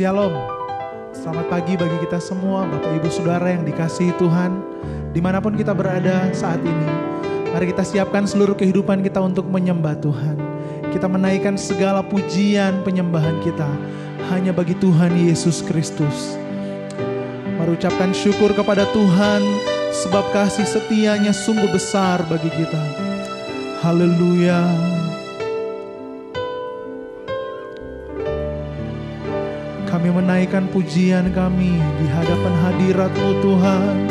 Shalom. Selamat pagi bagi kita semua, Bapak Ibu Saudara yang dikasihi Tuhan, dimanapun kita berada saat ini. Mari kita siapkan seluruh kehidupan kita untuk menyembah Tuhan. Kita menaikkan segala pujian penyembahan kita hanya bagi Tuhan Yesus Kristus. Mari ucapkan syukur kepada Tuhan, sebab kasih setianya sungguh besar bagi kita. Haleluya. Kami menaikkan pujian kami di hadapan hadirat-Mu Tuhan.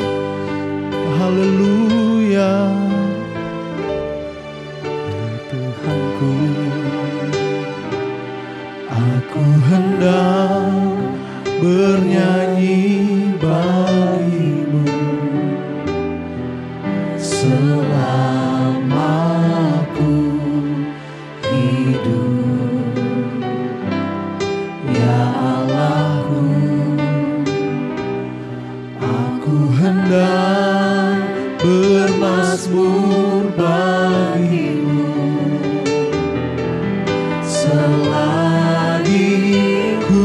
Haleluya. Tuhanku, aku hendak bernyanyi bagi-Mu selama aku hidup, ya Allahku. Aku hendak bermazmur bagi-Mu selagi ku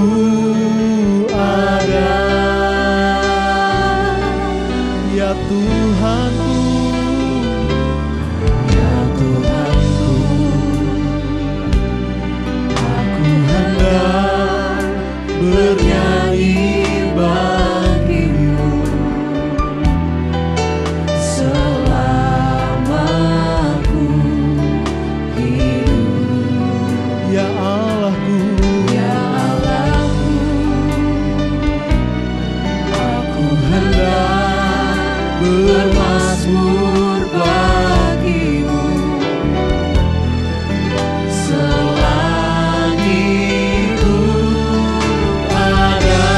ada, ya Tuhanku, ya Tuhanku. Aku hendak bernyanyi bagi-Mu selama aku hidup, ya Allahku, ya Allahku. Aku hendak bermazmur bagi-Mu selagi ku ada.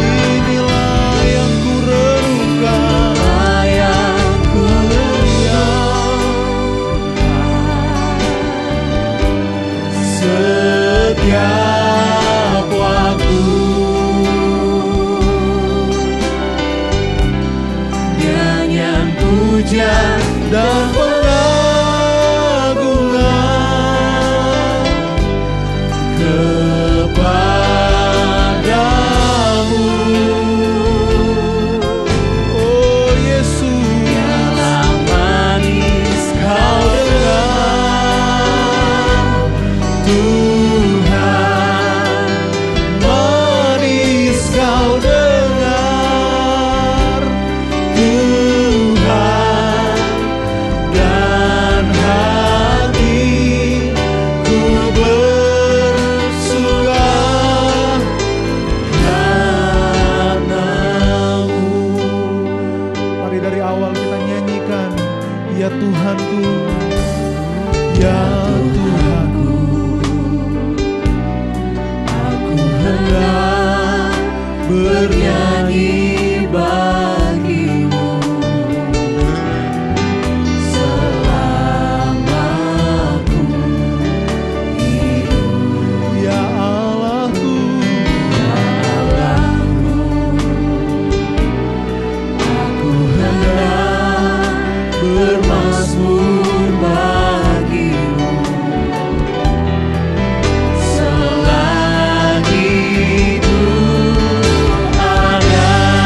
Inilah yang ku renungkan, yang ku setiap waktu. Nyanyian pujian dan pengagungan kepadamu, oh Yesus. Dalam manis Kau dengar, Tuhan, manis Kau dengar, Tuhan, dan hatiku bersuka karena-Mu. Mari dari awal kita nyanyikan, ya Tuhanku, ya Tuhanku. Aku hendak bernyanyi bagi-Mu selama aku hidup, ya Allahku, ya Allahku. Aku hendak bermazmur bagi-Mu selagi ku ada.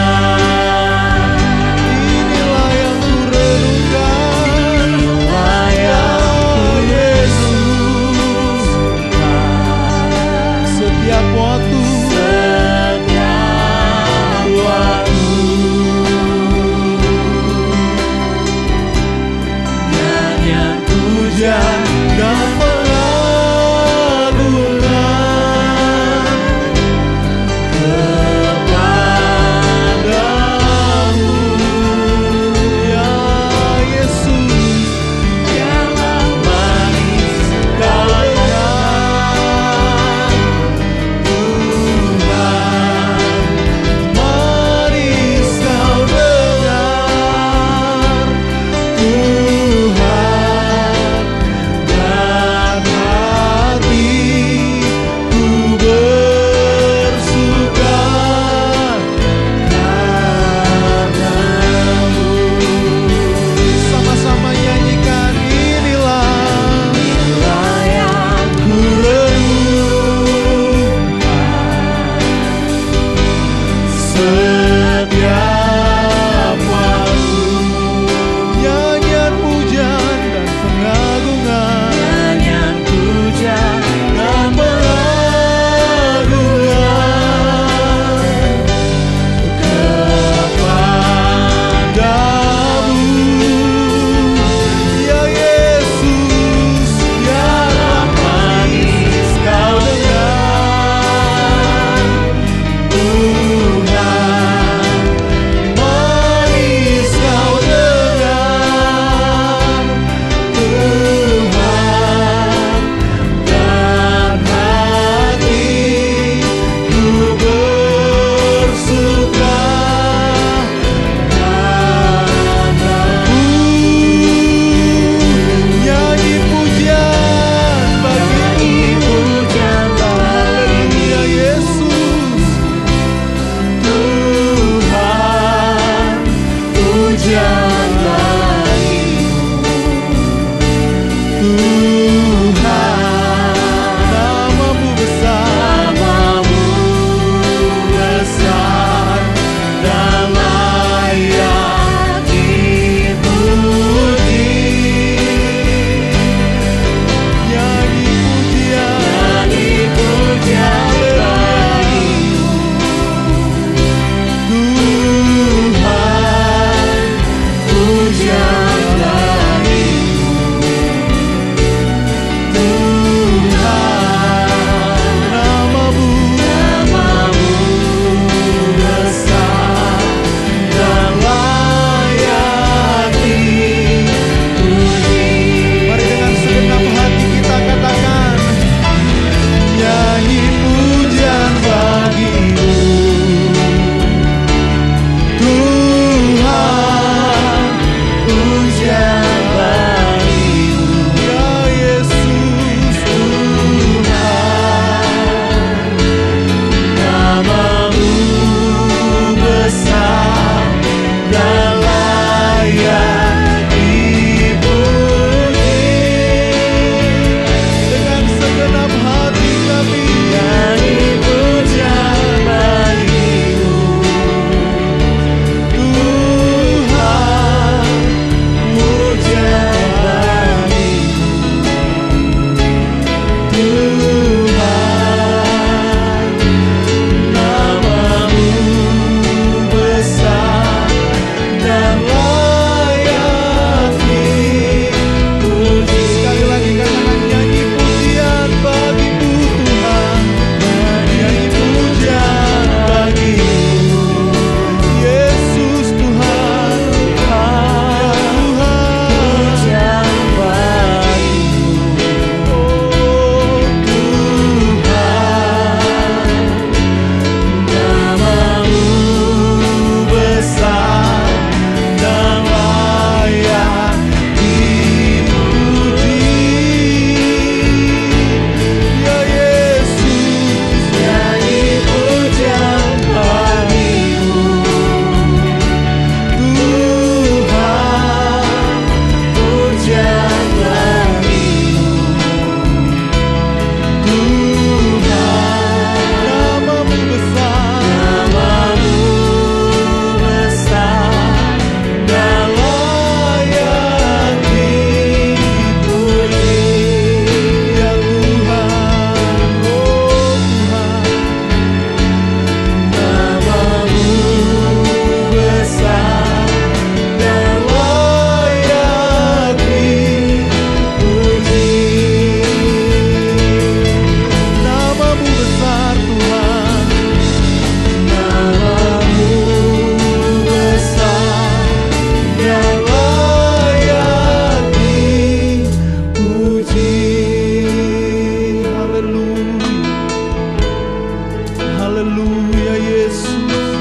Haleluya Yesus.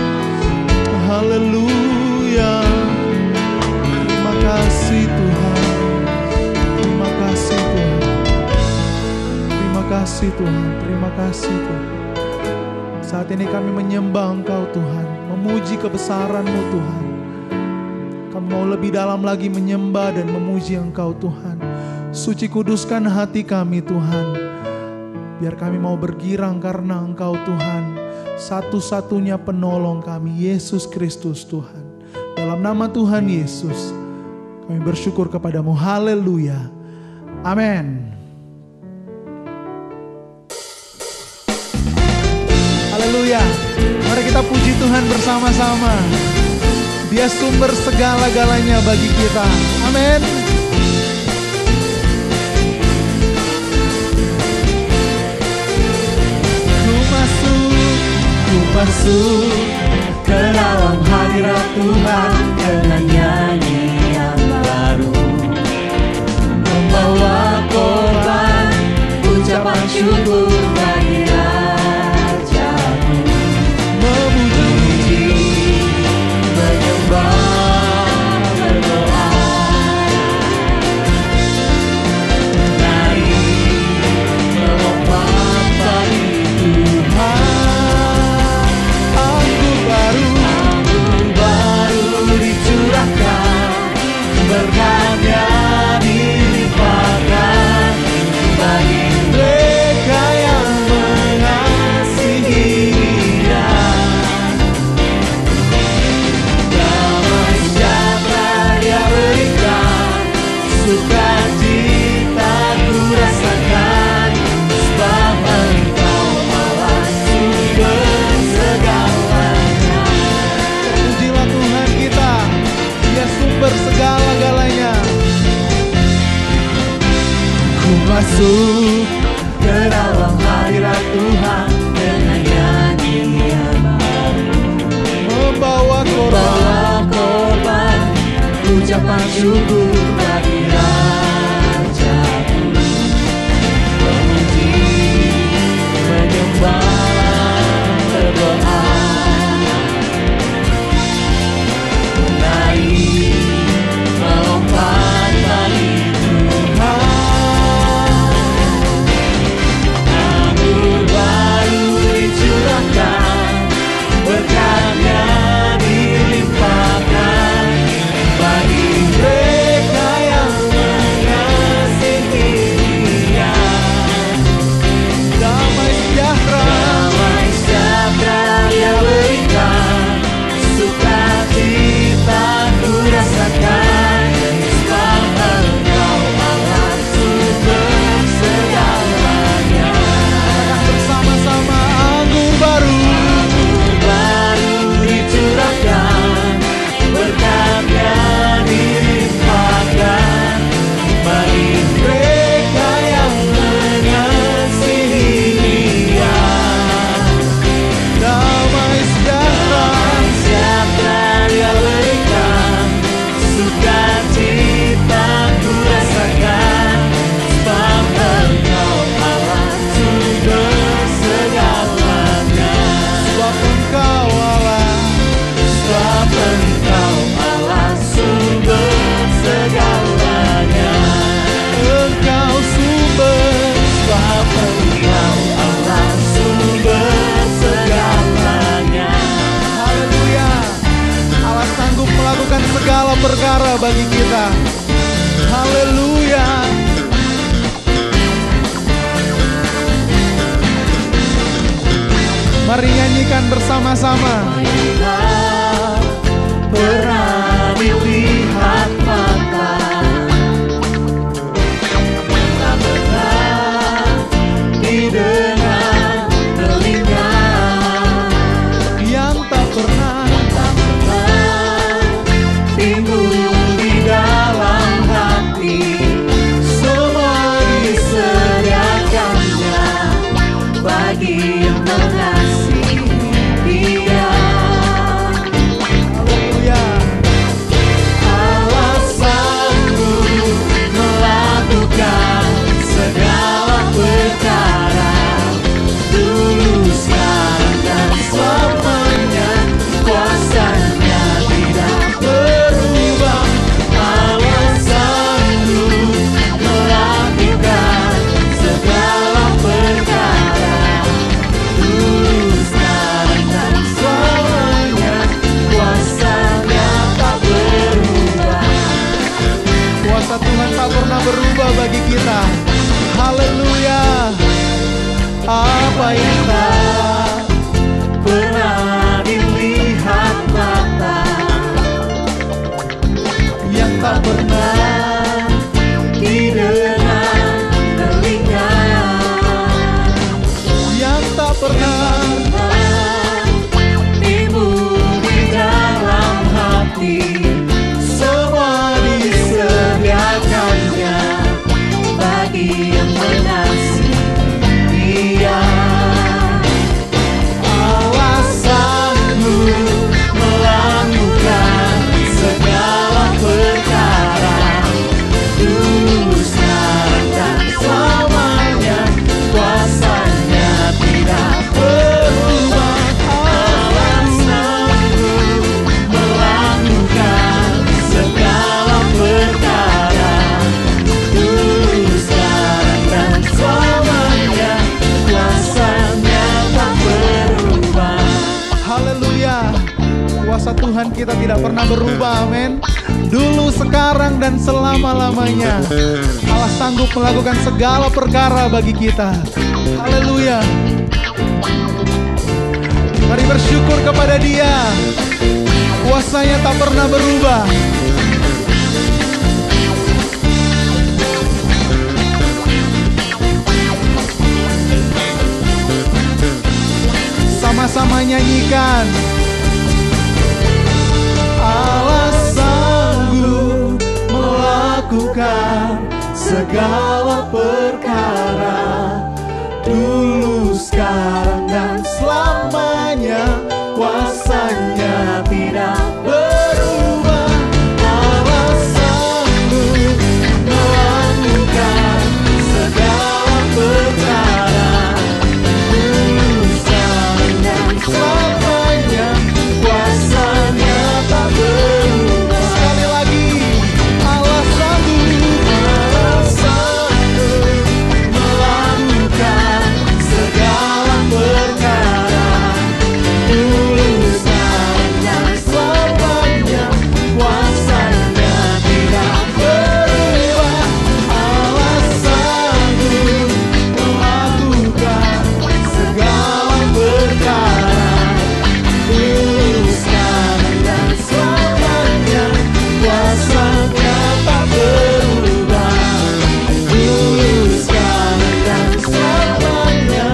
Haleluya. Terima kasih Tuhan. Terima kasih Tuhan. Terima kasih Tuhan. Terima kasih Tuhan. Saat ini kami menyembah Engkau Tuhan, memuji kebesaran-Mu Tuhan. Kami mau lebih dalam lagi menyembah dan memuji Engkau Tuhan. Suci kuduskan hati kami Tuhan. Biar kami mau bergirang karena Engkau Tuhan. Satu-satunya penolong kami, Yesus Kristus Tuhan. Dalam nama Tuhan Yesus, kami bersyukur kepadamu. Haleluya. Amin. Haleluya. Mari kita puji Tuhan bersama-sama. Dia sumber segala-galanya bagi kita. Amin. Ku masuk ke dalam hadirat Tuhan dengan nyanyi yang baru, membawa korban ucapan syukur bagi Raja-Ku, memuji, menyembah, berdoa. Mari melompat bagi Tuhan. Anggur baru dicurahkan, berkatnya dilimpahkan bagi mereka yang mengasihi Dia. Damai sejahtera Dia berikan, sukacita ku rasakan, sebab Engkau Allah sumber segalanya. Pujilah Tuhan kita, Dia sumber segala-galanya. Ku masuk ke dalam hadirat Tuhan dengan nyanyi yang baru, Membawa korban korban ucapan syukur bagi Raja-Ku, memuji, menyembah, berdoa. Mari melompat bagi Tuhan. Anggur baru dicurahkan, berkatnya dilimpahkan bagi mereka yang mengasihi Dia. damai sejahtera. Damai sejahtera Dia berikan, sukacita ku rasakan, sebab Engkau Allah sumber segalanya. Katakan bersama-sama, anggur baru. Baru dicurahkan, berkatnya dilimpahkan bagi mereka yang mengasihi Dia. Damai sejahtera. Damai sejahtera Dia berikan, sukacita ku rasakan, sebab Engkau Allah sumber segalanya. Sebab Engkau Allah. Sebab Engkau Allah sumber segalanya. Engkau sumber. Sebab Engkau Allah sumber segalanya. Haleluya. Allah sanggup melakukan segala perkara bagi kita. Haleluya. Mari nyanyikan bersama-sama. Marilah pernah dilihat mata, tak pernah didengar telinga, Yang tak pernah timbul di dalam hati, semua disediakannya bagi yang mengasihi Dia. Haleluya. Haleluya. Kuasa Tuhan kita tidak pernah berubah, amin. Dulu, sekarang, dan selama-lamanya. Allah sanggup melakukan segala perkara bagi kita. Haleluya. Mari bersyukur kepada Dia. Kuasanya tak pernah berubah. Sama-sama nyanyikan. Allah sanggup melakukan segala perkara, dulu, sekarang, dan selamanya. Kuasanya tidak berubah. Allah sanggup melakukan segala perkara, dulu, sekarang, dan selamanya. Kuasanya tak berubah. Sekali lagi, Allah sanggup melakukan segala perkara, dulu, sekarang, dan selamanya. Kuasanya tidak berubah. Allah sanggup melakukan segala perkara, dulu, sekarang, dan selamanya. Kuasanya tak berubah. Dulu, sekarang, dan selamanya.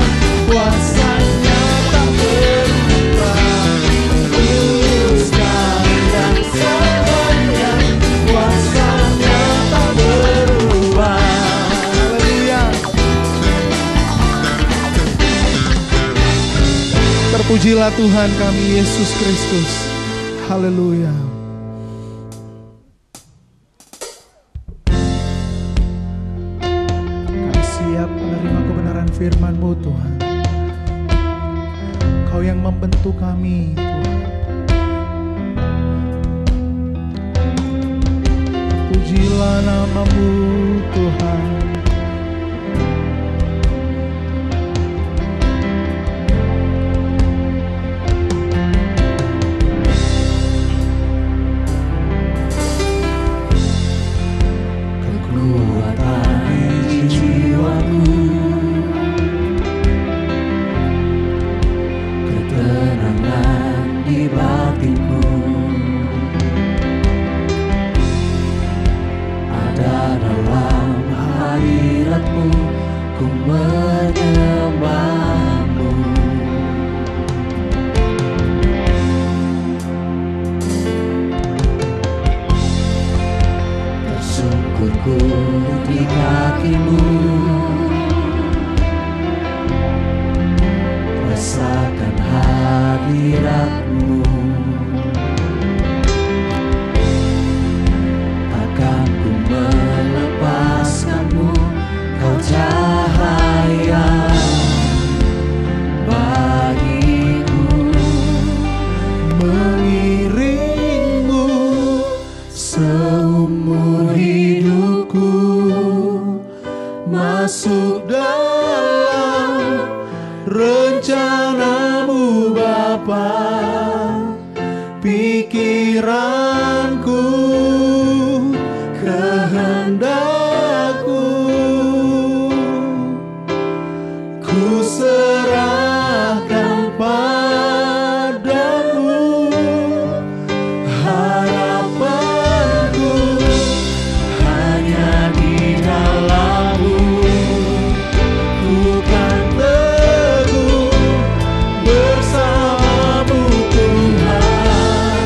Kuasanya tak berubah. Dulu, sekarang, dan selamanya. Kuasanya tak berubah. Haleluya. Terpujilah Tuhan kami Yesus Kristus. Haleluya. Kami siap menerima kebenaran firman-Mu, Tuhan. Kau yang membentuk kami, Tuhan. Pujilah nama-Mu, Tuhan. Kekuatan di jiwaku, ketenangan di batinku, ada dalam hadirat-Mu, ku menyembah-Mu. Tersungkurku di kaki-Mu, rasakan hadirat-Mu. Takkan ku melepaskan-Mu, Kau cahaya bagiku. Mengiring-Mu Seumur hidupku, masuk dalam rencana-Mu, Bapa. Pikiranku, kehendakku, ku serahkan padamu. Harapanku hanya di dalam-Mu. ku kan teguh bersama-Mu, Tuhan.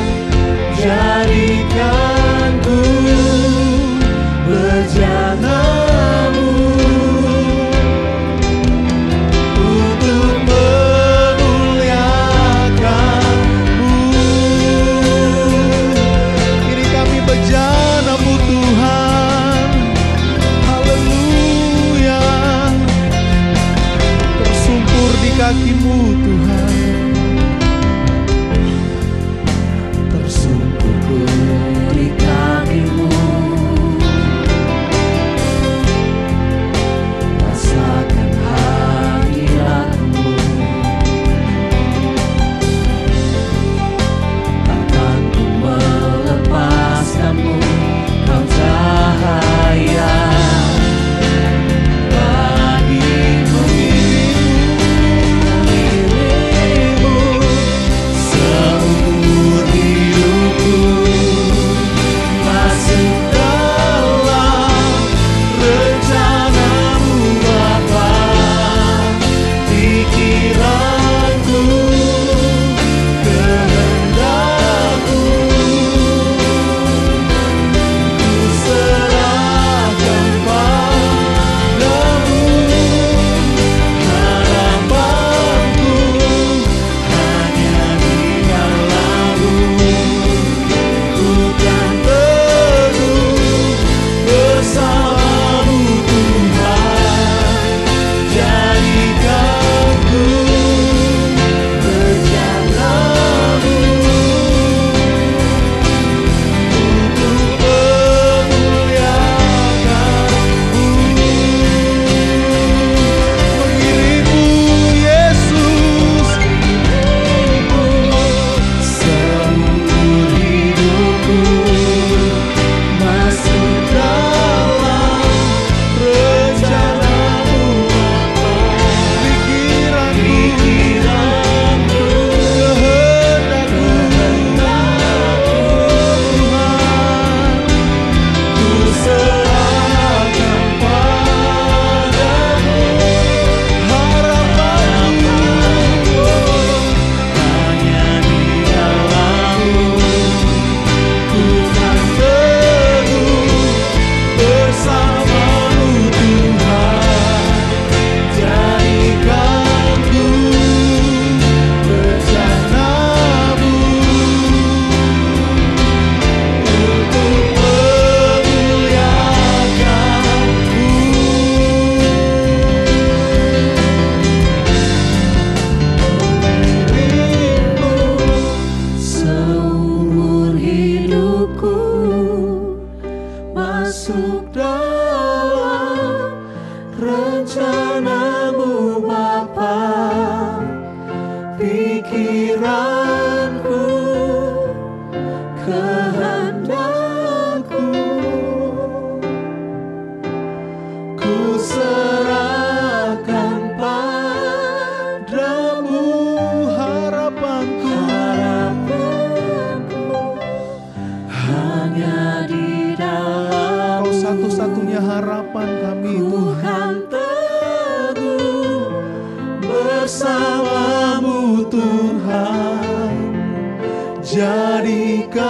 jadikanku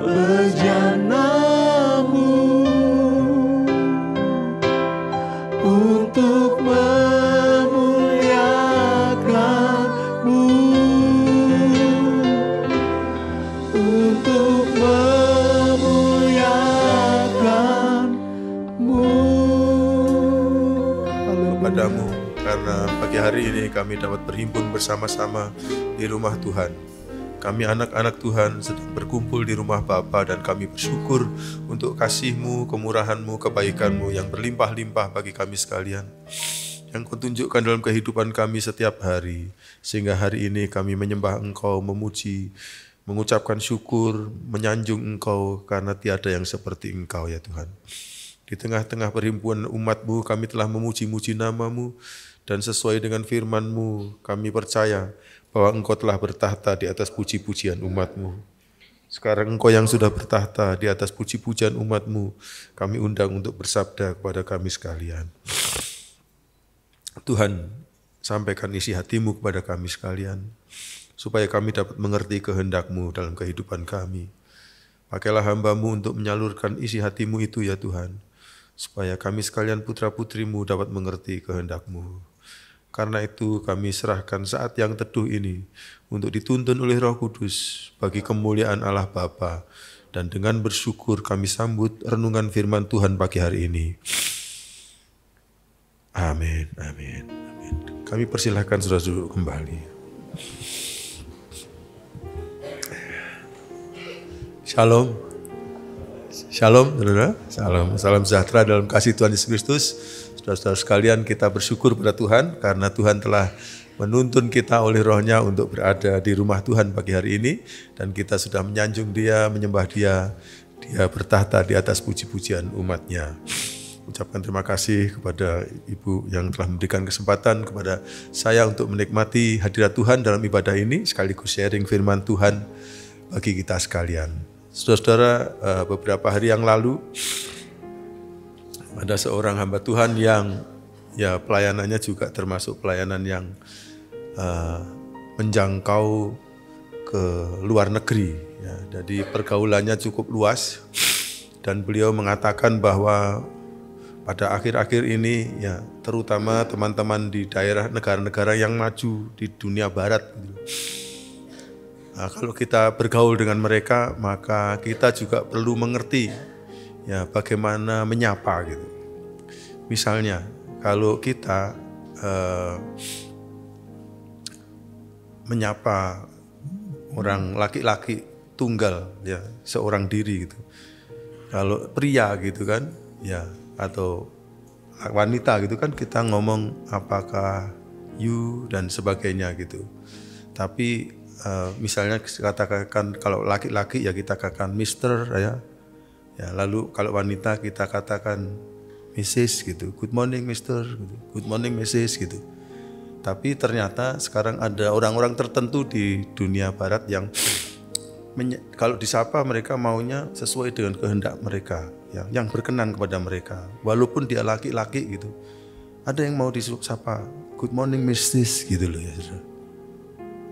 bejanamu untuk memuliakanmu, untuk memuliakanmu. Kepadamu, karena pagi hari ini kami dapat berhimpun bersama-sama di rumah Tuhan. Kami anak-anak Tuhan sedang berkumpul di rumah Bapa dan kami bersyukur untuk kasih-Mu, kemurahan-Mu, kebaikan-Mu yang berlimpah-limpah bagi kami sekalian, yang Kau tunjukkan dalam kehidupan kami setiap hari, sehingga hari ini kami menyembah Engkau, memuji, mengucapkan syukur, menyanjung Engkau karena tiada yang seperti Engkau ya Tuhan. Di tengah-tengah perhimpunan umat-Mu kami telah memuji-muji nama-Mu, dan sesuai dengan firman-Mu kami percaya bahwa Engkau telah bertahta di atas puji-pujian umat-Mu. Sekarang Engkau yang sudah bertahta di atas puji-pujian umat-Mu, kami undang untuk bersabda kepada kami sekalian. Tuhan, sampaikan isi hati-Mu kepada kami sekalian, supaya kami dapat mengerti kehendak-Mu dalam kehidupan kami. Pakailah hamba-Mu untuk menyalurkan isi hati-Mu itu ya Tuhan, supaya kami sekalian putra-putri-Mu dapat mengerti kehendak-Mu. Karena itu kami serahkan saat yang teduh ini untuk dituntun oleh Roh Kudus bagi kemuliaan Allah Bapa, dan dengan bersyukur kami sambut renungan firman Tuhan pagi hari ini. Amin, amin, amin. Kami persilahkan saudara duduk kembali. Shalom. Shalom, saudara. Salam, salam sejahtera dalam kasih Tuhan Yesus Kristus. Saudara-saudara sekalian, kita bersyukur pada Tuhan karena Tuhan telah menuntun kita oleh Roh-Nya untuk berada di rumah Tuhan pagi hari ini, dan kita sudah menyanjung Dia, menyembah Dia. Dia bertahta di atas puji-pujian umat-Nya. Ucapkan terima kasih kepada Ibu yang telah memberikan kesempatan kepada saya untuk menikmati hadirat Tuhan dalam ibadah ini, sekaligus sharing firman Tuhan bagi kita sekalian. Saudara-saudara, beberapa hari yang lalu ada seorang hamba Tuhan yang ya pelayanannya juga termasuk pelayanan yang menjangkau ke luar negeri. Ya, jadi pergaulannya cukup luas, dan beliau mengatakan bahwa pada akhir-akhir ini ya terutama teman-teman di daerah negara-negara yang maju di dunia barat gitu. Nah, kalau kita bergaul dengan mereka, maka kita juga perlu mengerti ya bagaimana menyapa gitu. Misalnya kalau kita menyapa orang laki-laki tunggal ya, seorang diri gitu. Kalau pria gitu kan ya, atau wanita gitu kan kita ngomong apakah you dan sebagainya gitu. Tapi misalnya katakan kalau laki-laki ya kita katakan Mr. ya. Ya, lalu kalau wanita kita katakan Mrs. gitu. Good morning Mr. gitu. Good morning Mrs. gitu. Tapi ternyata sekarang ada orang-orang tertentu di dunia barat yang kalau disapa mereka maunya sesuai dengan kehendak mereka, ya, yang berkenan kepada mereka. Walaupun dia laki-laki gitu. Ada yang mau disapa good morning Mrs. gitu loh ya.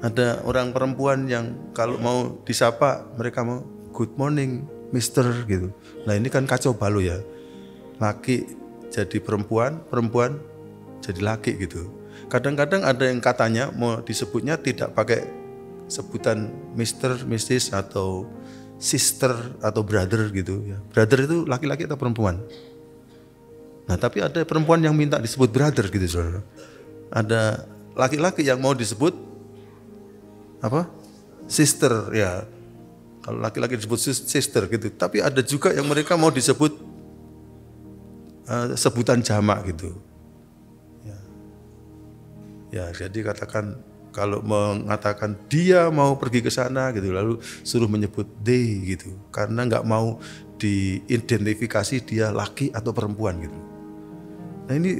Ada orang perempuan yang kalau mau disapa mereka mau good morning Mister gitu. Nah ini kan kacau balau ya. Laki jadi perempuan, perempuan jadi laki gitu. Kadang-kadang ada yang katanya mau disebutnya tidak pakai sebutan Mister, Mrs. atau sister atau brother gitu ya. Brother itu laki-laki atau perempuan? Nah tapi ada perempuan yang minta disebut brother gitu saudara. Ada laki-laki yang mau disebut apa? Sister ya. Kalau laki-laki disebut sister gitu, tapi ada juga yang mereka mau disebut sebutan jamak gitu. Ya, jadi katakan kalau mengatakan dia mau pergi ke sana gitu, lalu suruh menyebut they gitu, karena nggak mau diidentifikasi dia laki atau perempuan gitu. Nah ini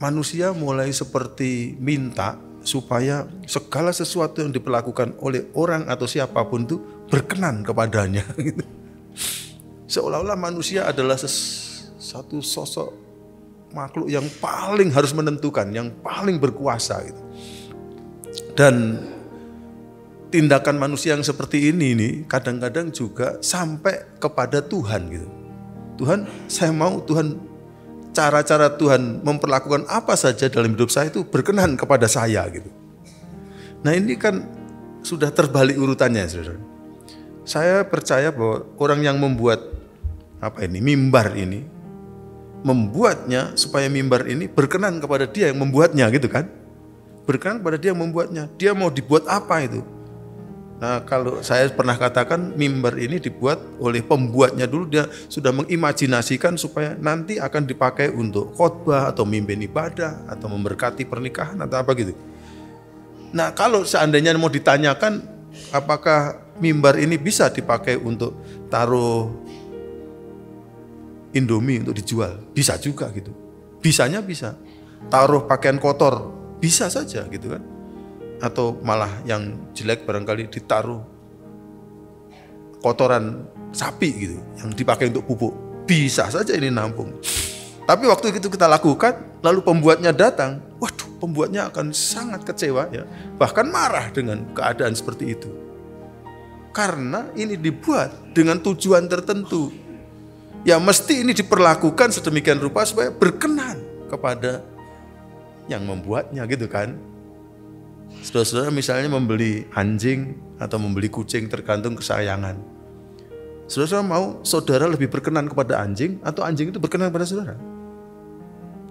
manusia mulai seperti minta supaya segala sesuatu yang diperlakukan oleh orang atau siapapun itu berkenan kepadanya. Seolah-olah manusia adalah satu sosok makhluk yang paling harus menentukan, yang paling berkuasa gitu. Dan tindakan manusia yang seperti ini kadang-kadang juga sampai kepada Tuhan gitu. Tuhan, saya mau Tuhan, cara-cara Tuhan memperlakukan apa saja dalam hidup saya itu berkenan kepada saya gitu. Nah ini kan sudah terbalik urutannya, saudara. Saya percaya bahwa orang yang membuat mimbar ini, membuatnya supaya mimbar ini berkenan kepada dia yang membuatnya gitu kan. Berkenan kepada dia yang membuatnya. Dia mau dibuat apa itu? Nah kalau saya pernah katakan mimbar ini dibuat oleh pembuatnya dulu, dia sudah mengimajinasikan supaya nanti akan dipakai untuk khotbah atau mimpin ibadah atau memberkati pernikahan atau apa gitu. Nah kalau seandainya mau ditanyakan apakah mimbar ini bisa dipakai untuk taruh Indomie untuk dijual, bisa juga gitu. Bisanya bisa. Taruh pakaian kotor, bisa saja gitu kan. Atau malah yang jelek barangkali ditaruh kotoran sapi gitu, yang dipakai untuk pupuk, bisa saja ini nampung. Tapi waktu itu kita lakukan, lalu pembuatnya datang, waduh pembuatnya akan sangat kecewa ya, bahkan marah dengan keadaan seperti itu. Karena ini dibuat dengan tujuan tertentu. Ya mesti ini diperlakukan sedemikian rupa supaya berkenan kepada yang membuatnya gitu kan. Saudara-saudara misalnya membeli anjing atau membeli kucing tergantung kesayangan. Saudara mau saudara lebih berkenan kepada anjing atau anjing itu berkenan kepada saudara?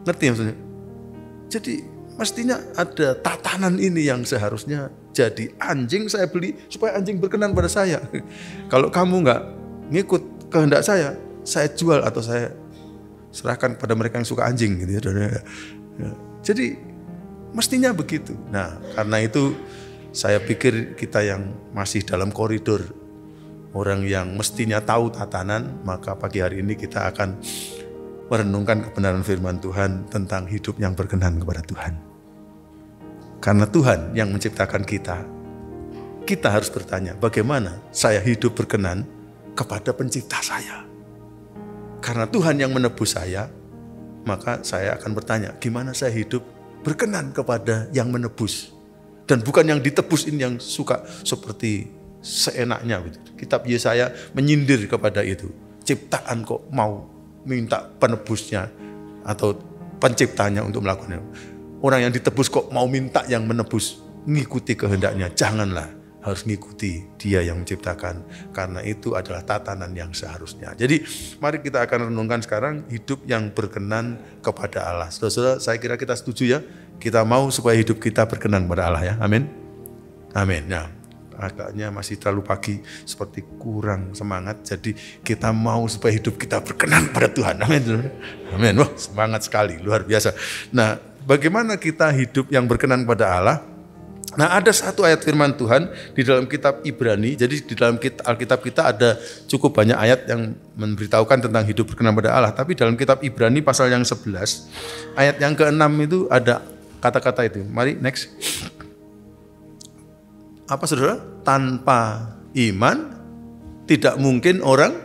Ngerti maksudnya? Jadi mestinya ada tatanan ini yang seharusnya jadi anjing saya beli supaya anjing berkenan pada saya. Kalau kamu nggak ngikut kehendak saya jual atau saya serahkan kepada mereka yang suka anjing gitu ya. Jadi mestinya begitu. Nah, karena itu saya pikir kita yang masih dalam koridor orang yang mestinya tahu tatanan, maka pagi hari ini kita akan merenungkan kebenaran firman Tuhan tentang hidup yang berkenan kepada Tuhan. Karena Tuhan yang menciptakan kita harus bertanya, bagaimana saya hidup berkenan kepada pencipta saya. Karena Tuhan yang menebus saya, maka saya akan bertanya, gimana saya hidup berkenan kepada yang menebus. Dan bukan yang ditebus ini yang suka seperti seenaknya. Kitab Yesaya menyindir kepada itu. Ciptaan kok mau minta penebusnya atau penciptanya untuk melakukannya. Orang yang ditebus kok mau minta yang menebus, ngikuti kehendaknya. Janganlah, harus ngikuti dia yang menciptakan. Karena itu adalah tatanan yang seharusnya. Jadi mari kita akan renungkan sekarang hidup yang berkenan kepada Allah. Saudara-saudara, saya kira kita setuju ya. Kita mau supaya hidup kita berkenan kepada Allah ya. Amin. Amin. Nah, agaknya masih terlalu pagi, seperti kurang semangat. Jadi kita mau supaya hidup kita berkenan pada Tuhan. Amin. Amin. Wah, semangat sekali, luar biasa. Nah, bagaimana kita hidup yang berkenan pada Allah? Nah, ada satu ayat firman Tuhan di dalam kitab Ibrani. Jadi di dalam Alkitab kita ada cukup banyak ayat yang memberitahukan tentang hidup berkenan pada Allah. Tapi dalam kitab Ibrani pasal yang 11, ayat yang ke-6 itu ada kata-kata itu. Mari next. Apa saudara? Tanpa iman tidak mungkin orang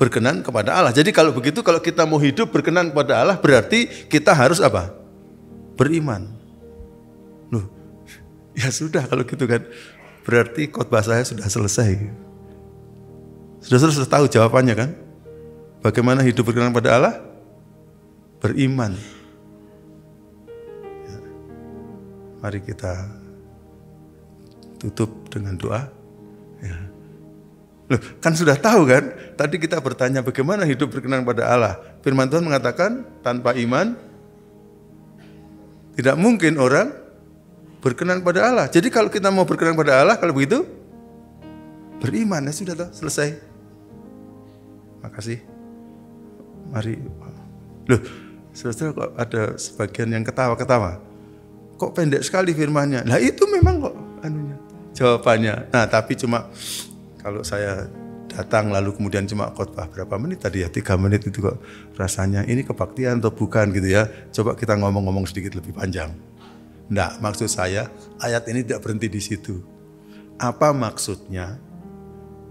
berkenan kepada Allah. Jadi kalau begitu, kalau kita mau hidup berkenan kepada Allah, berarti kita harus apa? Beriman. Loh, ya sudah kalau gitu kan. Berarti khotbah saya sudah selesai. Sudah tahu jawabannya kan? Bagaimana hidup berkenan kepada Allah? Beriman. Ya. Mari kita tutup dengan doa. Ya. Loh, kan sudah tahu kan? Tadi kita bertanya bagaimana hidup berkenan pada Allah. Firman Tuhan mengatakan tanpa iman tidak mungkin orang berkenan pada Allah. Jadi kalau kita mau berkenan pada Allah, kalau begitu beriman. Ya sudah toh, selesai. Makasih. Mari. Loh, saudara kok ada sebagian yang ketawa-ketawa. Kok pendek sekali firmannya? Nah itu memang kok anunya. Jawabannya. Nah tapi cuma kalau saya datang lalu kemudian cuma khotbah berapa menit tadi ya, 3 menit itu kok rasanya ini kebaktian atau bukan gitu ya. Coba kita ngomong-ngomong sedikit lebih panjang. Enggak, maksud saya ayat ini tidak berhenti di situ. Apa maksudnya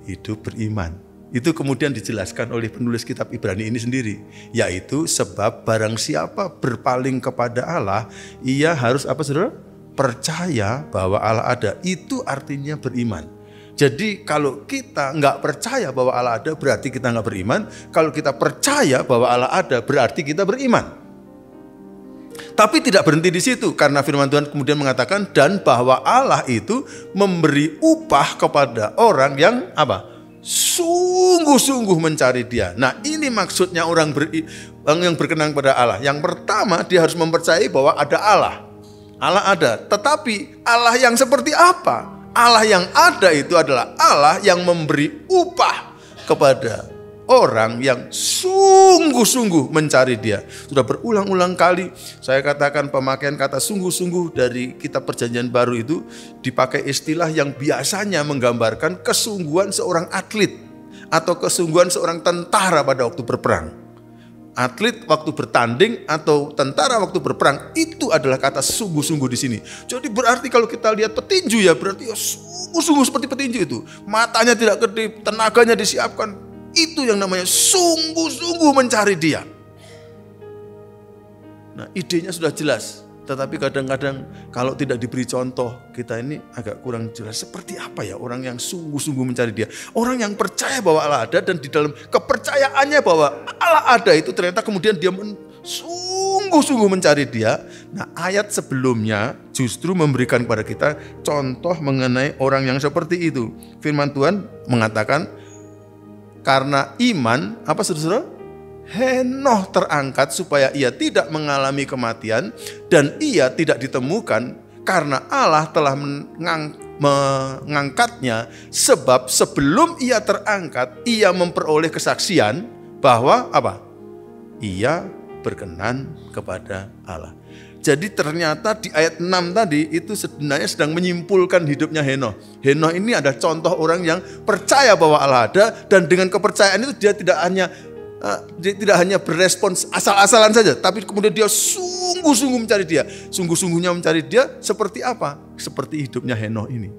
hidup beriman? Itu kemudian dijelaskan oleh penulis kitab Ibrani ini sendiri. Yaitu sebab barang siapa berpaling kepada Allah, ia harus apa saudara? percaya bahwa Allah ada, itu artinya beriman. Jadi kalau kita nggak percaya bahwa Allah ada, berarti kita nggak beriman. Kalau kita percaya bahwa Allah ada, berarti kita beriman. Tapi tidak berhenti di situ, karena firman Tuhan kemudian mengatakan, dan bahwa Allah itu memberi upah kepada orang yang apa? Sungguh-sungguh mencari Dia. Nah, ini maksudnya orang yang berkenan kepada Allah. Yang pertama, dia harus mempercayai bahwa ada Allah. Allah ada, tetapi Allah yang seperti apa? Allah yang ada itu adalah Allah yang memberi upah kepada orang yang sungguh-sungguh mencari Dia. Sudah berulang-ulang kali saya katakan pemakaian kata sungguh-sungguh dari kitab Perjanjian Baru itu dipakai istilah yang biasanya menggambarkan kesungguhan seorang atlet atau kesungguhan seorang tentara pada waktu berperang. Atlet waktu bertanding atau tentara waktu berperang, itu adalah kata sungguh-sungguh di sini. Jadi berarti kalau kita lihat petinju ya berarti ya sungguh-sungguh seperti petinju itu. Matanya tidak kedip, tenaganya disiapkan. Itu yang namanya sungguh-sungguh mencari Dia. Nah, idenya sudah jelas. Tetapi kadang-kadang kalau tidak diberi contoh, kita ini agak kurang jelas. Seperti apa ya orang yang sungguh-sungguh mencari Dia? Orang yang percaya bahwa Allah ada, dan di dalam kepercayaannya bahwa Allah ada itu ternyata kemudian dia sungguh-sungguh mencari Dia. Nah, ayat sebelumnya justru memberikan kepada kita contoh mengenai orang yang seperti itu. Firman Tuhan mengatakan, karena iman, apa saudara? Henoh terangkat supaya ia tidak mengalami kematian dan ia tidak ditemukan karena Allah telah mengangkatnya, sebab sebelum ia terangkat ia memperoleh kesaksian bahwa apa? Ia berkenan kepada Allah. Jadi ternyata di ayat 6 tadi itu sebenarnya sedang menyimpulkan hidupnya Henoh. Henoh ini ada contoh orang yang percaya bahwa Allah ada, dan dengan kepercayaan itu dia tidak hanya berespons asal-asalan saja, tapi kemudian dia sungguh-sungguh mencari Dia. Sungguh-sungguhnya mencari Dia seperti apa? Seperti hidupnya Henoh ini.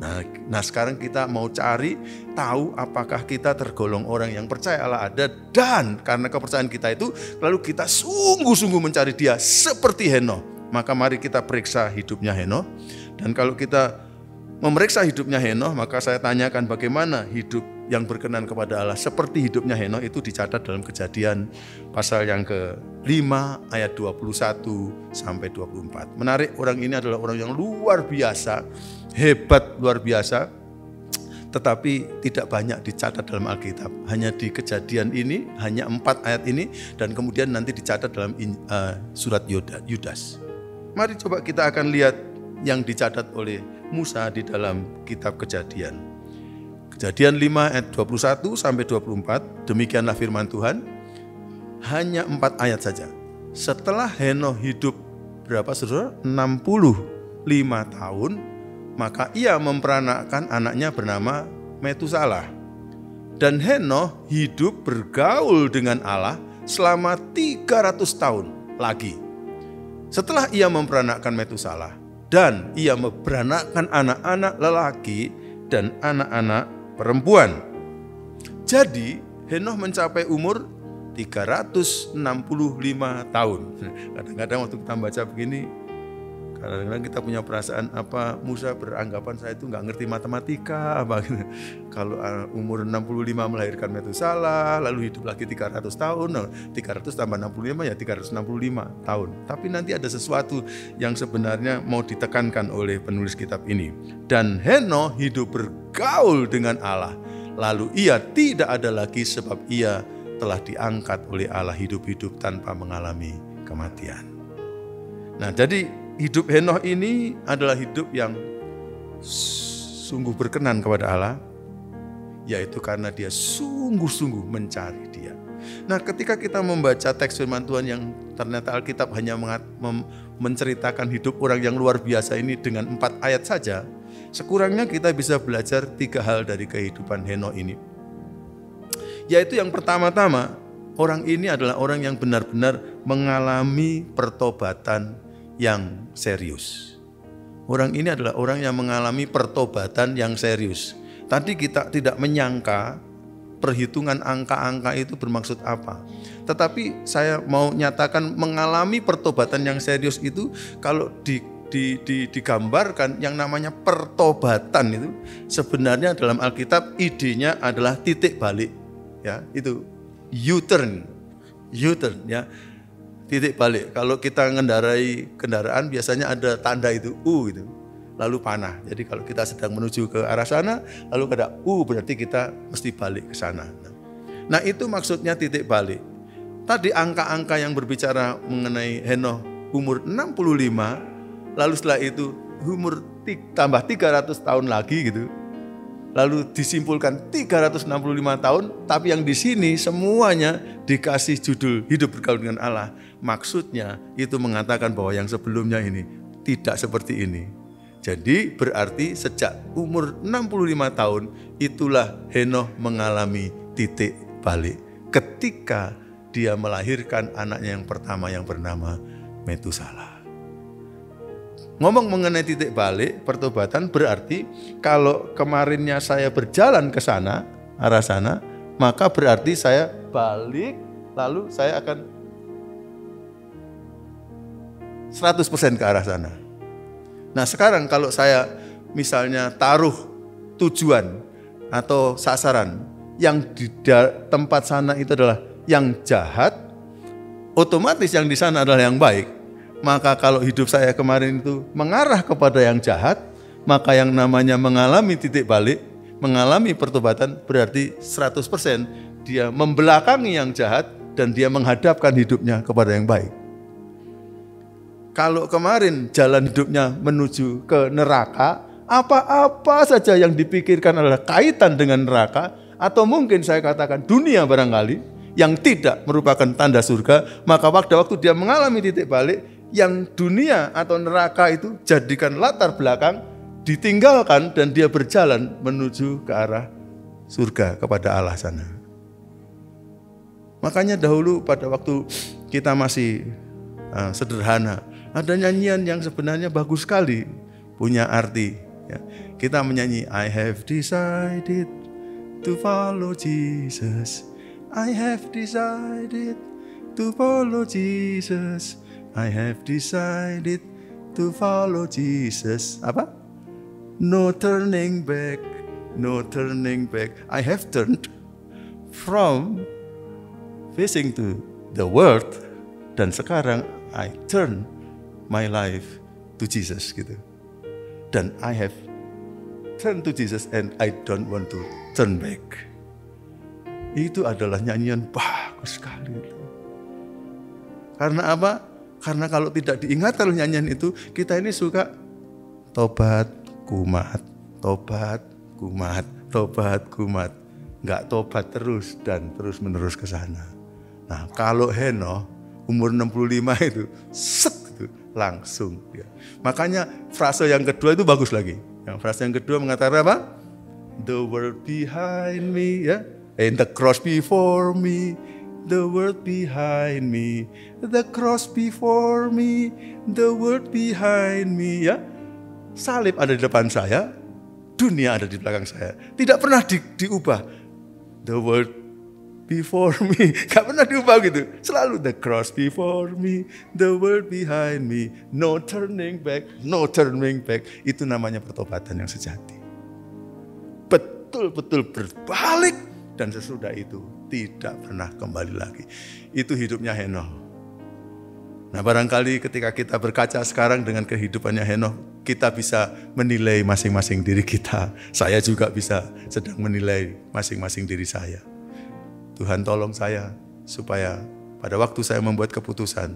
Nah sekarang kita mau cari tahu apakah kita tergolong orang yang percaya Allah ada, dan karena kepercayaan kita itu lalu kita sungguh-sungguh mencari Dia seperti Henoh. Maka mari kita periksa hidupnya Henoh. Dan kalau kita memeriksa hidupnya Henoh, maka saya tanyakan bagaimana hidup yang berkenan kepada Allah seperti hidupnya Henoh itu dicatat dalam Kejadian pasal yang ke-5 ayat 21 sampai 24. Menarik, orang ini adalah orang yang luar biasa, hebat luar biasa, tetapi tidak banyak dicatat dalam Alkitab. Hanya di Kejadian ini, hanya 4 ayat ini, dan kemudian nanti dicatat dalam surat Yudas. Mari coba kita akan lihat yang dicatat oleh Musa di dalam kitab Kejadian. Kejadian 5 ayat 21 sampai 24, demikianlah firman Tuhan. Hanya 4 ayat saja. Setelah Henoh hidup berapa saudara? 65 tahun, maka ia memperanakkan anaknya bernama Metusalah. Dan Henoh hidup bergaul dengan Allah selama 300 tahun lagi. Setelah ia memperanakkan Metusalah, dan ia memperanakkan anak-anak lelaki dan anak-anak perempuan. Jadi Henoh mencapai umur 365 tahun. Kadang-kadang waktu kita baca begini, kadang-kadang kita punya perasaan apa, Musa beranggapan saya itu nggak ngerti matematika apa gitu. Kalau umur 65 melahirkan Metusalah, lalu hidup lagi 300 tahun, 300 tambah 65 ya 365 tahun. Tapi nanti ada sesuatu yang sebenarnya mau ditekankan oleh penulis kitab ini. Dan Henoh hidup bergaul dengan Allah, lalu ia tidak ada lagi sebab ia telah diangkat oleh Allah hidup-hidup tanpa mengalami kematian. Nah, jadi hidup Henoh ini adalah hidup yang sungguh berkenan kepada Allah, yaitu karena dia sungguh-sungguh mencari Dia. Nah, ketika kita membaca teks firman Tuhan yang ternyata Alkitab hanya menceritakan hidup orang yang luar biasa ini dengan 4 ayat saja, sekurangnya kita bisa belajar 3 hal dari kehidupan Henoh ini. Yaitu yang pertama-tama, orang ini adalah orang yang benar-benar mengalami pertobatan yang serius. Orang ini adalah orang yang mengalami pertobatan yang serius. Tadi kita tidak menyangka perhitungan angka-angka itu bermaksud apa. Tetapi saya mau nyatakan mengalami pertobatan yang serius itu kalau digambarkan yang namanya pertobatan itu sebenarnya dalam Alkitab idenya adalah titik balik, ya itu U-turn ya, titik balik. Kalau kita mengendarai kendaraan biasanya ada tanda itu U itu, lalu panah. Jadi kalau kita sedang menuju ke arah sana, lalu ada U berarti kita mesti balik ke sana. Nah itu maksudnya titik balik. Tadi angka-angka yang berbicara mengenai Henoh umur 65, lalu setelah itu umur tambah 300 tahun lagi gitu. Lalu disimpulkan 365 tahun, tapi yang di sini semuanya dikasih judul hidup bergaul dengan Allah. Maksudnya itu mengatakan bahwa yang sebelumnya ini tidak seperti ini. Jadi berarti sejak umur 65 tahun itulah Henoh mengalami titik balik. Ketika dia melahirkan anaknya yang pertama yang bernama Metusalah. Ngomong mengenai titik balik, pertobatan berarti kalau kemarinnya saya berjalan ke sana, arah sana, maka berarti saya balik, lalu saya akan 100% ke arah sana. Nah sekarang kalau saya misalnya taruh tujuan atau sasaran yang di tempat sana itu adalah yang jahat, otomatis yang di sana adalah yang baik. Maka kalau hidup saya kemarin itu mengarah kepada yang jahat, maka yang namanya mengalami titik balik, mengalami pertobatan berarti 100% dia membelakangi yang jahat dan dia menghadapkan hidupnya kepada yang baik. Kalau kemarin jalan hidupnya menuju ke neraka, apa-apa saja yang dipikirkan adalah kaitan dengan neraka, atau mungkin saya katakan dunia barangkali, yang tidak merupakan tanda surga, maka pada waktu dia mengalami titik balik, yang dunia atau neraka itu jadikan latar belakang, ditinggalkan dan dia berjalan menuju ke arah surga kepada Allah sana. Makanya dahulu pada waktu kita masih sederhana, ada nyanyian yang sebenarnya bagus sekali, punya arti. Ya. Kita menyanyi, I have decided to follow Jesus. I have decided to follow Jesus. I have decided to follow Jesus. Apa? No turning back, no turning back. I have turned from facing to the world, dan sekarang I turn my life to Jesus gitu. Dan I have turned to Jesus and I don't want to turn back. Itu adalah nyanyian bagus sekali. Karena apa? Karena kalau tidak diingatkan nyanyian itu, kita ini suka tobat, kumat, tobat, kumat, tobat, kumat. Nggak tobat terus dan terus menerus ke sana. Nah kalau Henoh umur 65 itu, set itu langsung. Ya. Makanya frase yang kedua itu bagus lagi. Yang frase yang kedua mengatakan apa? The world behind me, ya. And the cross before me, the world behind me, the cross before me, the world behind me, ya. Salib ada di depan saya, dunia ada di belakang saya. Tidak pernah diubah. The world before me, gak pernah diubah gitu. Selalu the cross before me, the world behind me, no turning back, no turning back. Itu namanya pertobatan yang sejati. Betul-betul berbalik. Dan sesudah itu tidak pernah kembali lagi. Itu hidupnya Henoh. Nah barangkali ketika kita berkaca sekarang dengan kehidupannya Henoh, kita bisa menilai masing-masing diri kita. Saya juga bisa sedang menilai masing-masing diri saya. Tuhan tolong saya supaya pada waktu saya membuat keputusan,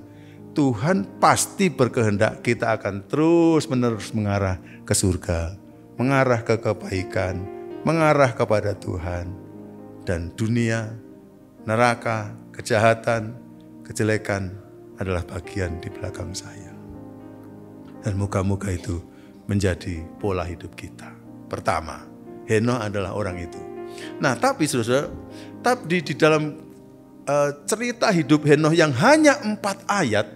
Tuhan pasti berkehendak kita akan terus-menerus mengarah ke surga, mengarah ke kebaikan, mengarah kepada Tuhan. Dan dunia, neraka, kejahatan, kejelekan adalah bagian di belakang saya. Dan moga-moga itu menjadi pola hidup kita. Pertama, Henoh adalah orang itu. Nah tapi saudara, di dalam cerita hidup Henoh yang hanya 4 ayat,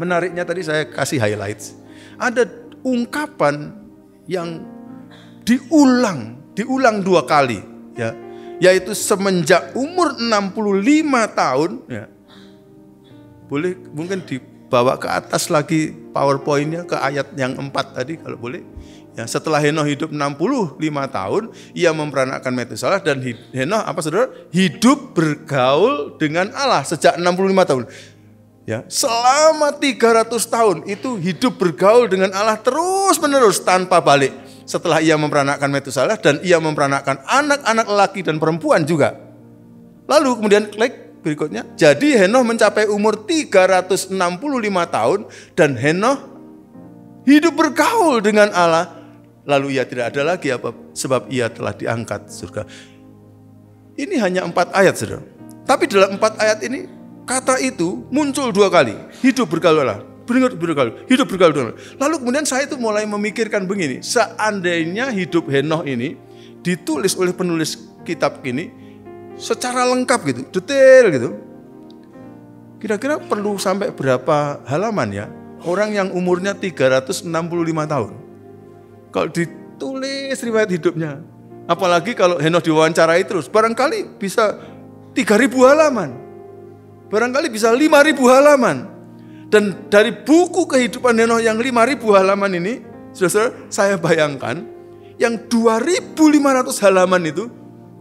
menariknya tadi saya kasih highlights. Ada ungkapan yang diulang 2 kali. Ya. Yaitu semenjak umur 65 tahun, ya, boleh mungkin dibawa ke atas lagi PowerPoint-nya ke ayat yang 4 tadi kalau boleh. Ya, setelah Henokh hidup 65 tahun, ia memperanakkan Metusalah dan Henokh apa saudara? Hidup bergaul dengan Allah sejak 65 tahun. Ya, selama 300 tahun itu hidup bergaul dengan Allah terus-menerus tanpa balik. Setelah ia memperanakkan Metusalah dan ia memperanakkan anak-anak lelaki dan perempuan juga. Lalu kemudian klik berikutnya. Jadi Henokh mencapai umur 365 tahun dan Henokh hidup bergaul dengan Allah. Lalu ia tidak ada lagi apa? Sebab ia telah diangkat surga. Ini hanya 4 ayat, saudara. Tapi dalam 4 ayat ini kata itu muncul 2 kali. Hidup bergaul Allah. Bergaul, hidup bergaul dengan Allah. Lalu kemudian saya itu mulai memikirkan begini. Seandainya hidup Henokh ini ditulis oleh penulis kitab ini secara lengkap gitu, detail gitu. Kira-kira perlu sampai berapa halaman ya? Orang yang umurnya 365 tahun. Kalau ditulis riwayat hidupnya. Apalagi kalau Henokh diwawancarai terus. Barangkali bisa 3.000 halaman. Barangkali bisa 5.000 halaman. Dan dari buku kehidupan Henokh yang 5.000 halaman ini, saudara, saya bayangkan yang 2.500 halaman itu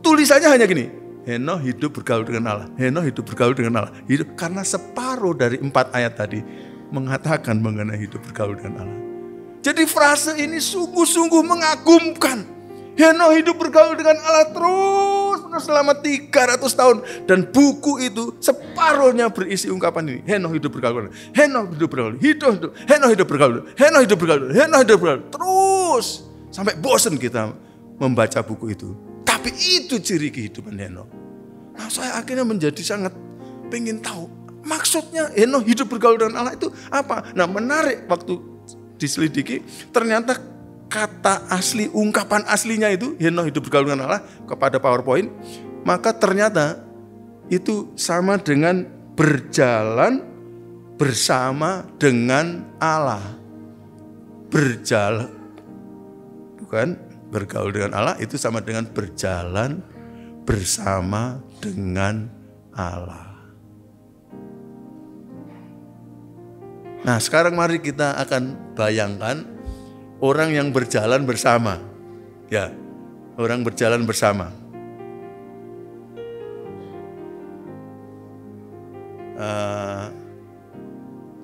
tulisannya hanya gini. Henokh hidup bergaul dengan Allah. Henokh hidup bergaul dengan Allah. Hidup karena separuh dari 4 ayat tadi mengatakan mengenai hidup bergaul dengan Allah. Jadi frase ini sungguh-sungguh mengagumkan. Henokh hidup bergaul dengan Allah terus selama 300 tahun. Dan buku itu separuhnya berisi ungkapan ini. Henokh hidup bergaul. Henokh hidup bergaul. Henokh hidup bergaul. Henokh hidup bergaul. Henokh hidup bergaul. Terus sampai bosan kita membaca buku itu. Tapi itu ciri kehidupan Henokh. Nah, saya akhirnya menjadi sangat pengen tahu. Maksudnya Henokh hidup bergaul dengan Allah itu apa? Nah, menarik waktu diselidiki, ternyata kata asli, ungkapan aslinya itu Henokh hidup bergaul dengan Allah kepada PowerPoint, maka ternyata itu sama dengan berjalan bersama dengan Allah. Berjalan, bukan bergaul dengan Allah, itu sama dengan berjalan bersama dengan Allah. Nah, sekarang mari kita akan bayangkan orang yang berjalan bersama. Ya, orang berjalan bersama.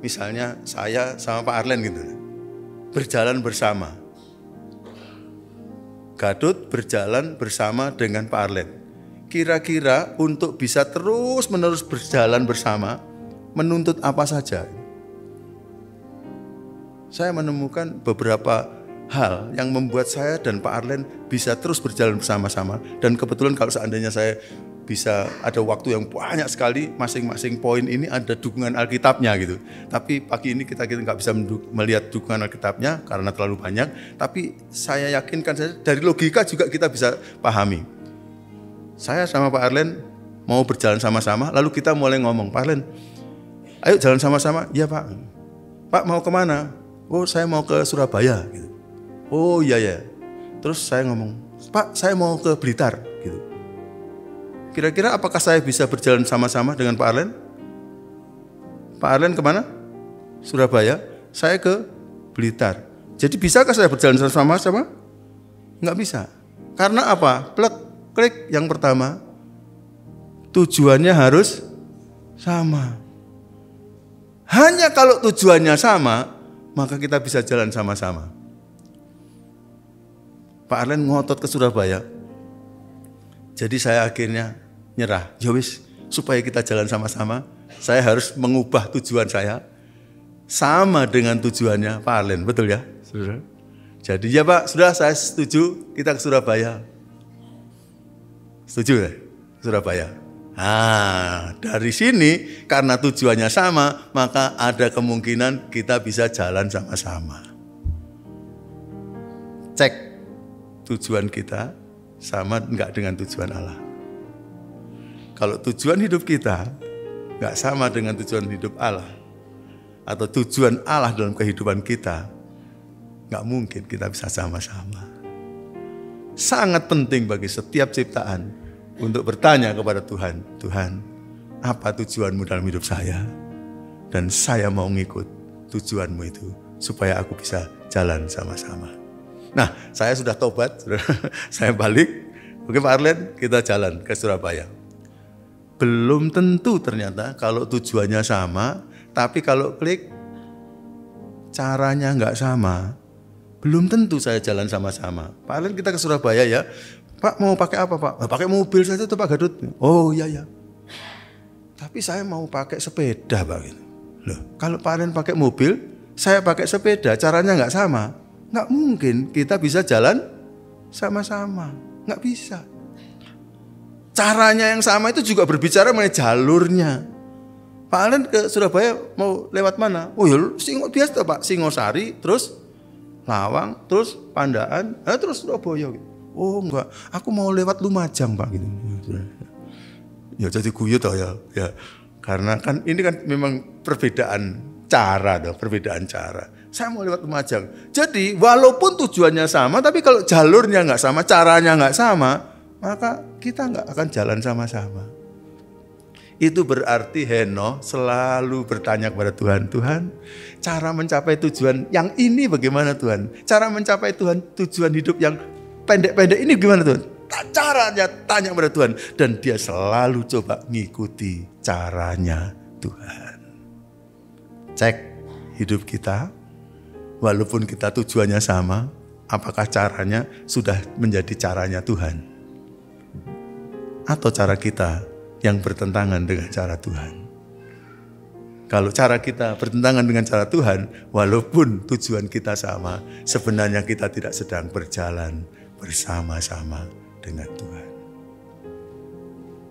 Misalnya saya sama Pak Arlen gitu. Berjalan bersama. Gadot berjalan bersama dengan Pak Arlen. Kira-kira untuk bisa terus-menerus berjalan bersama, menuntut apa saja? Saya menemukan beberapa hal yang membuat saya dan Pak Arlen bisa terus berjalan bersama-sama. Dan kebetulan kalau seandainya saya bisa ada waktu yang banyak sekali, masing-masing poin ini ada dukungan Alkitabnya gitu. Tapi pagi ini kita nggak bisa melihat dukungan Alkitabnya karena terlalu banyak. Tapi saya yakinkan dari logika juga kita bisa pahami. Saya sama Pak Arlen mau berjalan sama-sama, lalu kita mulai ngomong, Pak Arlen, ayo jalan sama-sama. Iya Pak. Pak mau kemana? Oh saya mau ke Surabaya gitu. Oh iya ya. Terus saya ngomong, Pak saya mau ke Blitar gitu. Kira-kira apakah saya bisa berjalan sama-sama dengan Pak Arlen? Pak Arlen kemana? Surabaya. Saya ke Blitar. Jadi bisakah saya berjalan sama-sama? Enggak bisa. Karena apa? Klik yang pertama. Tujuannya harus sama. Hanya kalau tujuannya sama, maka kita bisa jalan sama-sama. Pak Arlen ngotot ke Surabaya. Jadi saya akhirnya nyerah. Ya wis, supaya kita jalan sama-sama, saya harus mengubah tujuan saya sama dengan tujuannya Pak Arlen. Betul ya, Saudara? Jadi ya Pak, sudah saya setuju kita ke Surabaya. Setuju ya? Surabaya. Nah, dari sini karena tujuannya sama, maka ada kemungkinan kita bisa jalan sama-sama. Cek tujuan kita sama enggak dengan tujuan Allah. Kalau tujuan hidup kita enggak sama dengan tujuan hidup Allah, atau tujuan Allah dalam kehidupan kita, enggak mungkin kita bisa sama-sama. Sangat penting bagi setiap ciptaan untuk bertanya kepada Tuhan, Tuhan, apa tujuanmu dalam hidup saya? Dan saya mau ngikut tujuanmu itu supaya aku bisa jalan sama-sama. Nah, saya sudah tobat, saya balik. Oke Pak Arlen, kita jalan ke Surabaya. Belum tentu ternyata kalau tujuannya sama, tapi kalau klik caranya nggak sama, belum tentu saya jalan sama-sama. Pak Arlen, kita ke Surabaya ya. Pak mau pakai apa Pak? Pakai mobil saja tuh Pak Gadut. Oh iya ya. Tapi saya mau pakai sepeda Pak. Loh, kalau Pak Arlen pakai mobil, saya pakai sepeda, caranya nggak sama. Nggak mungkin kita bisa jalan sama-sama. Nggak bisa. Caranya yang sama itu juga berbicara mengenai jalurnya. Pak Arlen ke Surabaya mau lewat mana? Oh ya biasa Pak, Singosari, terus Lawang, terus Pandaan, terus Surabaya. Oh enggak, aku mau lewat Lumajang Pak gitu. Ya jadi guyu toh ya. Karena kan ini kan memang perbedaan cara. Saya mau lewat Lumajang. Jadi walaupun tujuannya sama, tapi kalau jalurnya nggak sama, caranya nggak sama, maka kita nggak akan jalan sama-sama. Itu berarti Henoh selalu bertanya kepada Tuhan, Tuhan, cara mencapai tujuan yang ini bagaimana Tuhan? Cara mencapai tujuan hidup yang pendek-pendek ini gimana Tuhan? Caranya tanya kepada Tuhan. Dan dia selalu coba ngikuti caranya Tuhan. Cek hidup kita. Walaupun kita tujuannya sama, apakah caranya sudah menjadi caranya Tuhan? Atau cara kita yang bertentangan dengan cara Tuhan? Kalau cara kita bertentangan dengan cara Tuhan, walaupun tujuan kita sama, sebenarnya kita tidak sedang berjalan bersama-sama dengan Tuhan.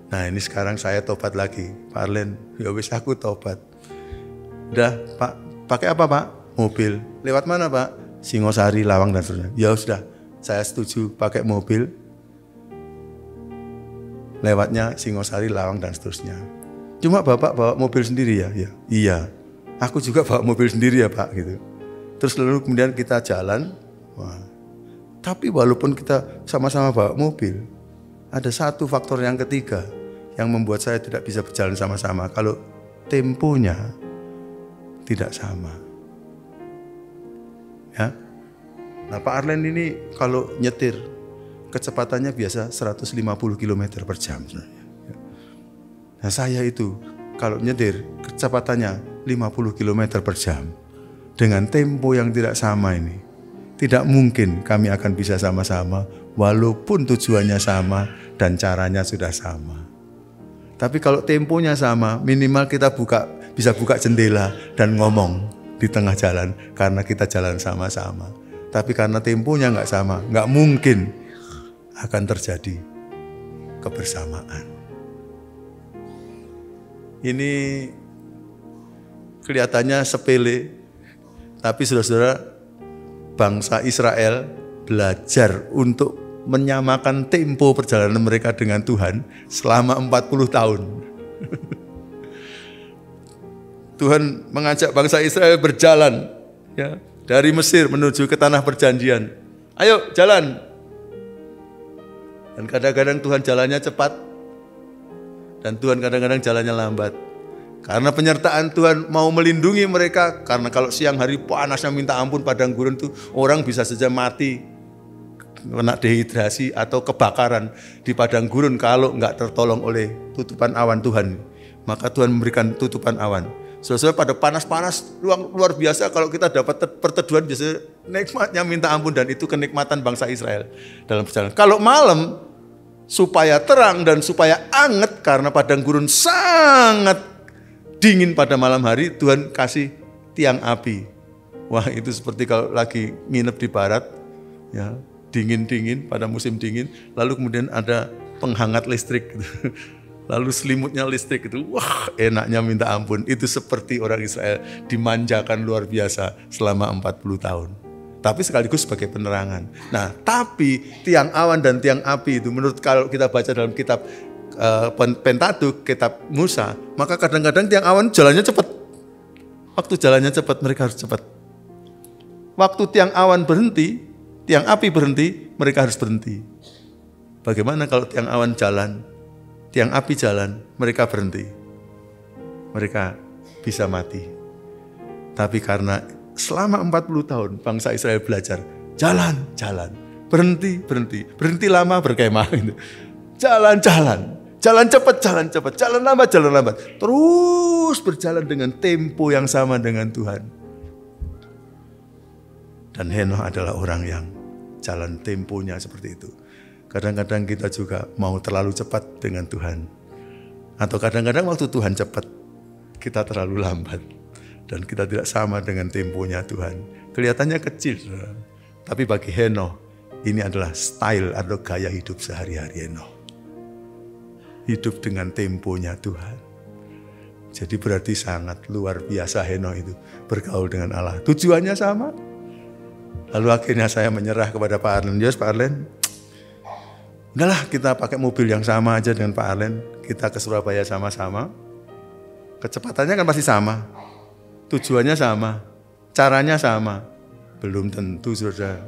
Nah ini sekarang saya tobat lagi. Pak Arlen, ya wis aku tobat. Udah Pak, pakai apa Pak? Mobil. Lewat mana Pak? Singosari, Lawang dan seterusnya. Ya sudah, saya setuju pakai mobil. Lewatnya Singosari, Lawang dan seterusnya. Cuma Bapak bawa mobil sendiri ya? Ya. Iya. Aku juga bawa mobil sendiri ya Pak gitu. Terus lalu kemudian kita jalan. Wah. Tapi walaupun kita sama-sama bawa mobil, ada satu faktor yang ketiga yang membuat saya tidak bisa berjalan sama-sama. Kalau temponya tidak sama. Ya. Nah Pak Arlen ini kalau nyetir kecepatannya biasa 150 km per jam. Nah saya itu kalau nyetir kecepatannya 50 km per jam. Dengan tempo yang tidak sama ini, tidak mungkin kami akan bisa sama-sama walaupun tujuannya sama dan caranya sudah sama. Tapi kalau temponya sama, minimal kita bisa buka jendela dan ngomong di tengah jalan karena kita jalan sama-sama. Tapi karena temponya nggak sama, nggak mungkin akan terjadi kebersamaan. Ini kelihatannya sepele, tapi saudara-saudara, bangsa Israel belajar untuk menyamakan tempo perjalanan mereka dengan Tuhan selama 40 tahun. Tuhan mengajak bangsa Israel berjalan ya, dari Mesir menuju ke tanah perjanjian. Ayo jalan. Dan kadang-kadang Tuhan jalannya cepat. Dan Tuhan kadang-kadang jalannya lambat. Karena penyertaan Tuhan mau melindungi mereka. Karena kalau siang hari panasnya minta ampun padang gurun itu orang bisa saja mati. Kena dehidrasi atau kebakaran di padang gurun kalau nggak tertolong oleh tutupan awan Tuhan. Maka Tuhan memberikan tutupan awan. Sesuai pada panas-panas luar biasa kalau kita dapat perteduhan biasanya nikmatnya minta ampun dan itu kenikmatan bangsa Israel dalam perjalanan. Kalau malam supaya terang dan supaya anget karena padang gurun sangat dingin pada malam hari, Tuhan kasih tiang api. Wah itu seperti kalau lagi nginep di barat ya, dingin-dingin pada musim dingin, lalu kemudian ada penghangat listrik gitu. Lalu selimutnya listrik itu, wah enaknya minta ampun. Itu seperti orang Israel dimanjakan luar biasa selama 40 tahun. Tapi sekaligus sebagai penerangan. Nah, tapi tiang awan dan tiang api itu menurut kalau kita baca dalam kitab Pentateuch, kitab Musa, maka kadang-kadang tiang awan jalannya cepat. Waktu jalannya cepat, mereka harus cepat. Waktu tiang awan berhenti, tiang api berhenti, mereka harus berhenti. Bagaimana kalau tiang awan jalan? Tiang api jalan, mereka berhenti. Mereka bisa mati. Tapi karena selama 40 tahun bangsa Israel belajar jalan, berhenti lama berkemah gitu. Jalan cepat, jalan lambat. Terus berjalan dengan tempo yang sama dengan Tuhan. Dan Henokh adalah orang yang jalan temponya seperti itu. Kadang-kadang kita juga mau terlalu cepat dengan Tuhan. Atau kadang-kadang waktu Tuhan cepat, kita terlalu lambat. Dan kita tidak sama dengan temponya Tuhan. Kelihatannya kecil, tapi bagi Henokh, ini adalah style atau gaya hidup sehari-hari Henokh. Hidup dengan temponya Tuhan. Jadi berarti sangat luar biasa Henokh itu bergaul dengan Allah. Tujuannya sama. Lalu akhirnya saya menyerah kepada Pak Arlen. Yes, Pak Arlen, udahlah kita pakai mobil yang sama aja dengan Pak Arlen. Kita ke Surabaya sama-sama. Kecepatannya kan pasti sama. Tujuannya sama. Caranya sama. Belum tentu, saudara.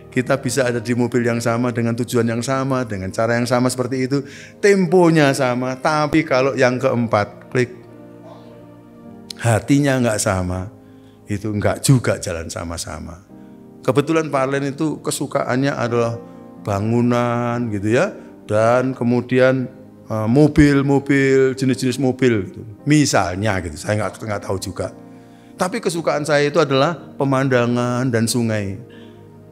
Kita bisa ada di mobil yang sama dengan tujuan yang sama, dengan cara yang sama seperti itu. Temponya sama, tapi kalau yang keempat, klik. Hatinya nggak sama, itu nggak juga jalan sama-sama. Kebetulan Pak Arlen itu kesukaannya adalah bangunan gitu ya. Dan kemudian mobil-mobil, jenis-jenis mobil gitu. Misalnya gitu, saya nggak tahu juga. Tapi kesukaan saya itu adalah pemandangan dan sungai.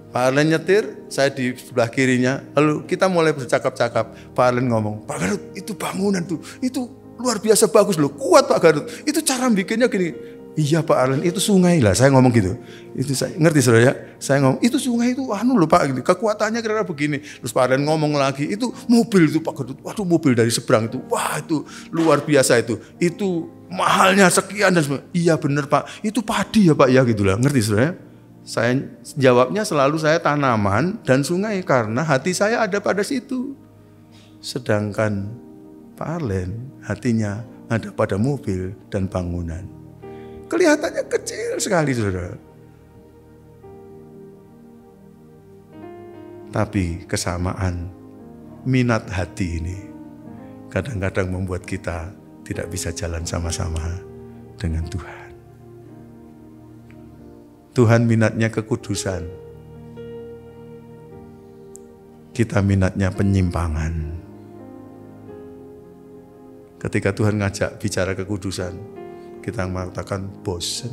Pak Arlen nyetir, saya di sebelah kirinya. Lalu kita mulai bercakap-cakap. Pak Arlen ngomong, Pak Garut itu bangunan tuh, itu luar biasa bagus loh, kuat Pak Garut. Itu cara bikinnya gini. Iya Pak Arlen, itu sungai lah. Saya ngomong gitu. Itu saya ngerti saudara ya. Saya ngomong, itu sungai itu loh Pak, kekuatannya kira-kira begini. Terus Pak Arlen ngomong lagi, itu mobil itu Pak Garut. Waduh, mobil dari seberang itu. Wah, itu luar biasa itu. Itu mahalnya sekian dan sebagainya. Iya benar Pak, itu padi ya Pak ya gitulah. Ngerti saudara? Saya jawabnya selalu saya tanaman dan sungai karena hati saya ada pada situ. Sedangkan Pak Arlen hatinya ada pada mobil dan bangunan. Kelihatannya kecil sekali saudara. Tapi kesamaan minat hati ini kadang-kadang membuat kita tidak bisa jalan sama-sama dengan Tuhan. Tuhan minatnya kekudusan. Kita minatnya penyimpangan. Ketika Tuhan ngajak bicara kekudusan, kita mengatakan bosen.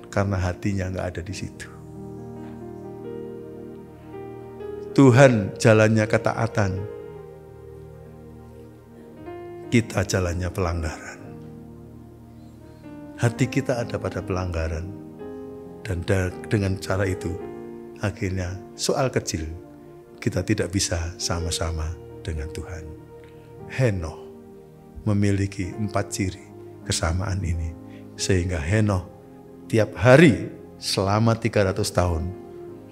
Karena hatinya nggak ada di situ. Tuhan jalannya ketaatan. Kita jalannya pelanggaran. Hati kita ada pada pelanggaran. Dan dengan cara itu, akhirnya soal kecil, kita tidak bisa sama-sama dengan Tuhan. Henokh memiliki 4 ciri kesamaan ini. Sehingga Henokh tiap hari selama 300 tahun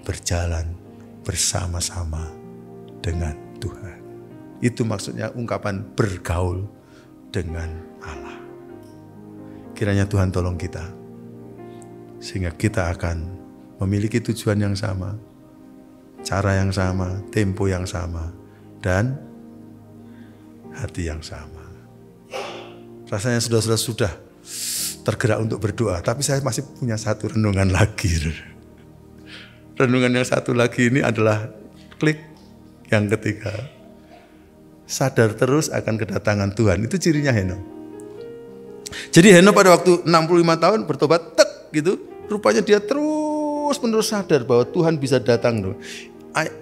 berjalan bersama-sama dengan Tuhan. Itu maksudnya ungkapan bergaul dengan Allah. Kiranya Tuhan tolong kita, sehingga kita akan memiliki tujuan yang sama, cara yang sama, tempo yang sama, dan hati yang sama. Rasanya sudah tergerak untuk berdoa, tapi saya masih punya satu renungan lagi. Renungan yang satu lagi ini adalah klik yang ketiga. Sadar terus akan kedatangan Tuhan, itu cirinya Henokh. Jadi Henokh pada waktu 65 tahun bertobat, gitu. Rupanya dia terus-menerus sadar bahwa Tuhan bisa datang.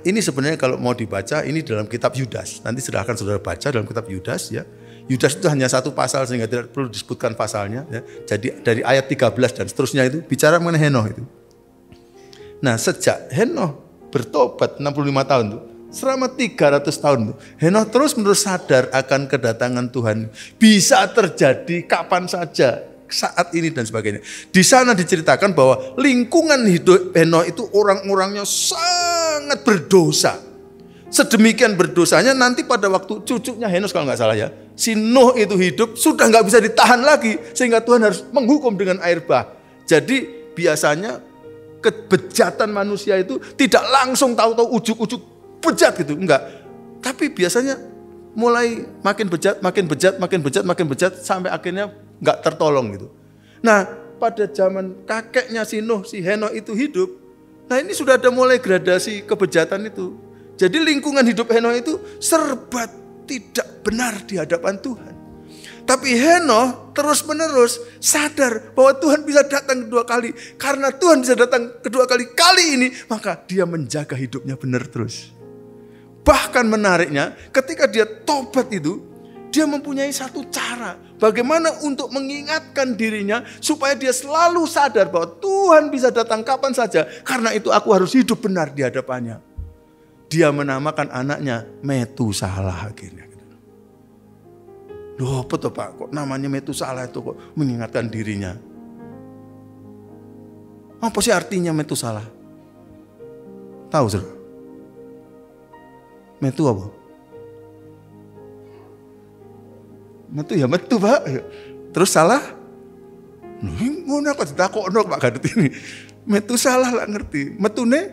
Ini sebenarnya kalau mau dibaca, ini dalam kitab Yudas. Nanti silahkan saudara baca dalam kitab Yudas ya. Yudas itu hanya satu pasal sehingga tidak perlu disebutkan pasalnya. Ya. Jadi dari ayat 13 dan seterusnya itu bicara mengenai Henokh itu. Nah sejak Henokh bertobat 65 tahun itu, selama 300 tahun itu, Henokh terus-menerus sadar akan kedatangan Tuhan. Bisa terjadi kapan saja, saat ini dan sebagainya. Di sana diceritakan bahwa lingkungan hidup Henokh itu orang-orangnya sangat berdosa. Sedemikian berdosanya nanti pada waktu cucunya Henokh kalau nggak salah ya, si Nuh itu hidup sudah nggak bisa ditahan lagi sehingga Tuhan harus menghukum dengan air bah. Jadi biasanya kebejatan manusia itu tidak langsung tahu-tahu ujuk-ujuk bejat gitu, enggak. Tapi biasanya mulai makin bejat sampai akhirnya enggak tertolong gitu. Nah, pada zaman kakeknya si Nuh, si Henokh itu hidup, nah ini sudah ada mulai gradasi kebejatan itu. Jadi lingkungan hidup Henokh itu serba tidak benar di hadapan Tuhan. Tapi Henokh terus-menerus sadar bahwa Tuhan bisa datang kedua kali. Karena Tuhan bisa datang kedua kali ini, maka dia menjaga hidupnya benar terus. Bahkan menariknya, ketika dia tobat itu, dia mempunyai satu cara bagaimana untuk mengingatkan dirinya supaya dia selalu sadar bahwa Tuhan bisa datang kapan saja. Karena itu aku harus hidup benar di hadapannya. Dia menamakan anaknya Metusalah akhirnya. Loh, apa tuh Pak? Kok namanya Metusalah itu kok mengingatkan dirinya? Apa sih artinya Metusalah? Tahu saudara? Metu apa? Metu ya metu Pak. Terus salah? Ngono kok ditakokno Pak Gadut ini. Metusalah lah ngerti. Metune?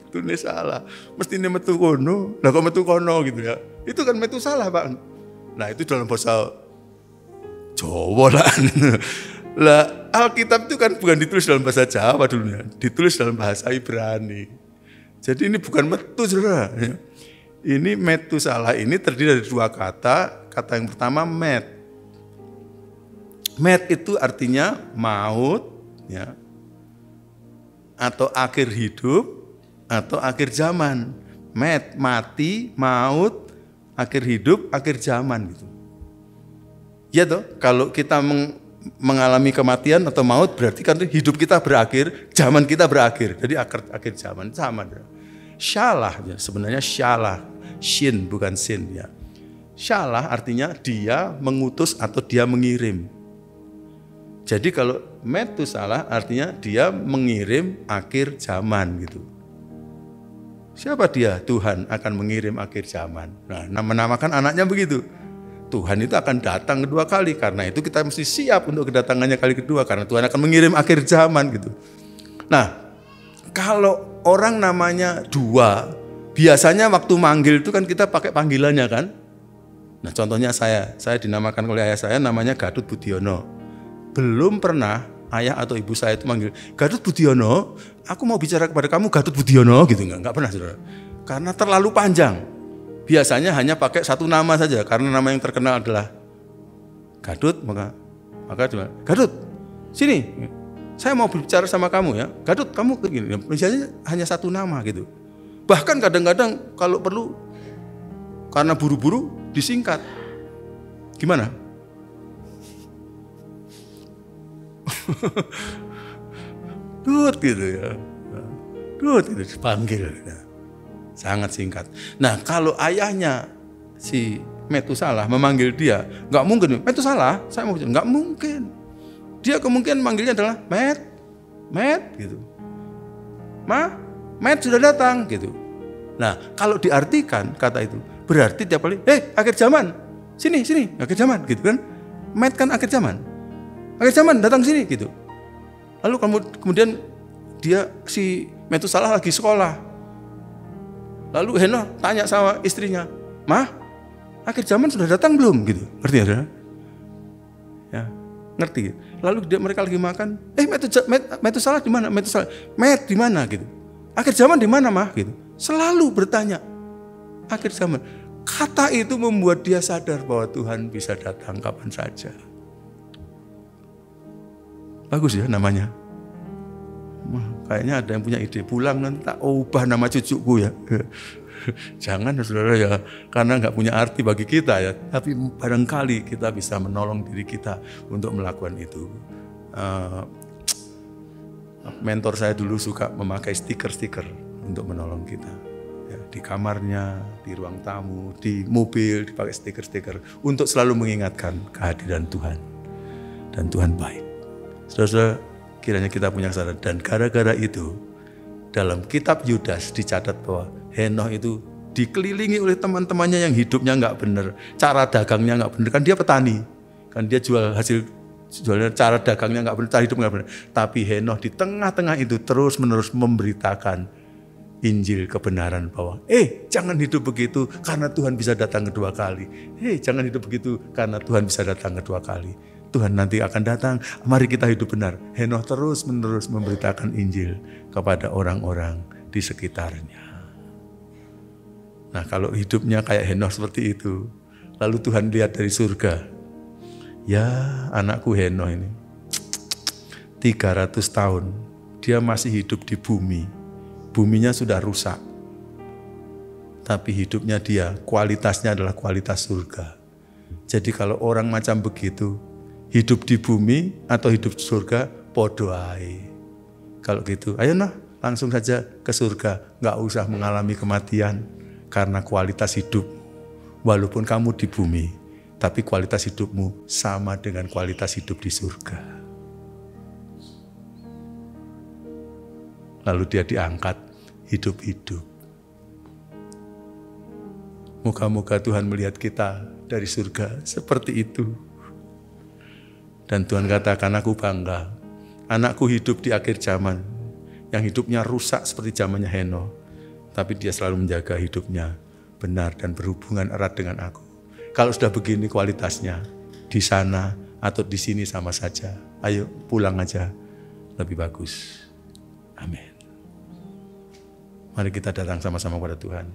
Metune salah. Mestine metu kono. Lah kok metu kono gitu ya. Itu kan Metusalah Pak. Nah itu dalam bahasa Jawa lah. Lah Alkitab itu kan bukan ditulis dalam bahasa Jawa dulunya. Ditulis dalam bahasa Ibrani. Jadi ini bukan metu saudara. Ini Metusalah ini terdiri dari dua kata. Kata yang pertama met. Met itu artinya maut, ya, atau akhir hidup, atau akhir zaman. Met, mati, maut, akhir hidup, akhir zaman gitu. Ya toh, kalau kita mengalami kematian atau maut berarti kan hidup kita berakhir, zaman kita berakhir. Jadi akhir zaman sama. Syalah ya, sebenarnya syalah, shin bukan sin ya. Syalah artinya dia mengutus atau dia mengirim. Jadi kalau Metusalah artinya dia mengirim akhir zaman gitu. Siapa dia? Tuhan akan mengirim akhir zaman. Nah, menamakan anaknya begitu. Tuhan itu akan datang kedua kali. Karena itu kita mesti siap untuk kedatangannya kali kedua. Karena Tuhan akan mengirim akhir zaman gitu. Nah, kalau orang namanya dua, biasanya waktu manggil itu kan kita pakai panggilannya kan. Nah contohnya saya dinamakan oleh ayah saya namanya Gadut Budiono. Belum pernah ayah atau ibu saya itu manggil, Gadut Budiono, aku mau bicara kepada kamu Gadut Budiono gitu, enggak pernah saudara. Karena terlalu panjang. Biasanya hanya pakai satu nama saja, karena nama yang terkenal adalah Gadut, maka Gadut, sini, saya mau bicara sama kamu ya, Gadut kamu begini. Biasanya hanya satu nama gitu. Bahkan kadang-kadang kalau perlu, karena buru-buru disingkat. Gimana? Dut gitu ya. Dut gitu dipanggil. Sangat singkat. Nah kalau ayahnya si Metusalah memanggil dia, nggak mungkin Metusalah, saya mau bicara, nggak mungkin. Dia kemungkinan manggilnya adalah Met gitu. Met sudah datang gitu. Nah kalau diartikan kata itu berarti tiap kali, akhir zaman, sini akhir zaman gitu kan. Met kan akhir zaman datang sini gitu. Lalu kemudian dia si Metusalah lagi sekolah. Lalu Henokh tanya sama istrinya, "Mah, akhir zaman sudah datang belum?" gitu. Ngerti ya, saudara? Ya, ngerti. Lalu mereka lagi makan, Metusalah di mana? Metusalah, Met di mana gitu. Akhir zaman di mana, Mah gitu. Selalu bertanya akhir zaman. Kata itu membuat dia sadar bahwa Tuhan bisa datang kapan saja. Bagus ya namanya. Kayaknya ada yang punya ide, pulang nanti tak ubah nama cucuku ya. Jangan saudara ya, karena nggak punya arti bagi kita ya. Tapi barangkali kita bisa menolong diri kita untuk melakukan itu. Mentor saya dulu suka memakai stiker-stiker untuk menolong kita. Ya, di kamarnya, di ruang tamu, di mobil dipakai stiker-stiker untuk selalu mengingatkan kehadiran Tuhan. Dan Tuhan baik. Saudara, kiranya kita punya kesadaran. Dan gara-gara itu, dalam kitab Yudas dicatat bahwa Henokh itu dikelilingi oleh teman-temannya yang hidupnya nggak benar, cara dagangnya nggak benar. Kan dia petani, kan dia jualnya cara dagangnya nggak benar, cara hidup nggak benar. Tapi Henokh di tengah-tengah itu terus-menerus memberitakan Injil kebenaran bahwa jangan hidup begitu karena Tuhan bisa datang kedua kali. Jangan hidup begitu karena Tuhan bisa datang kedua kali. Tuhan nanti akan datang, mari kita hidup benar. Henokh terus-menerus memberitakan Injil kepada orang-orang di sekitarnya. Nah, kalau hidupnya kayak Henokh seperti itu, lalu Tuhan lihat dari surga, ya anakku Henokh ini 300 tahun dia masih hidup di bumi. Buminya sudah rusak. Tapi hidupnya dia, kualitasnya adalah kualitas surga. Jadi kalau orang macam begitu, hidup di bumi atau hidup di surga, podo ae. Kalau gitu, ayo nah langsung saja ke surga. Nggak usah mengalami kematian karena kualitas hidup. Walaupun kamu di bumi, tapi kualitas hidupmu sama dengan kualitas hidup di surga. Lalu dia diangkat hidup-hidup. Moga-moga Tuhan melihat kita dari surga seperti itu. Dan Tuhan katakan, aku bangga. Anakku hidup di akhir zaman. Yang hidupnya rusak seperti zamannya Henokh. Tapi dia selalu menjaga hidupnya benar dan berhubungan erat dengan aku. Kalau sudah begini kualitasnya, di sana atau di sini sama saja. Ayo pulang aja, lebih bagus. Amin. Mari kita datang sama-sama kepada Tuhan.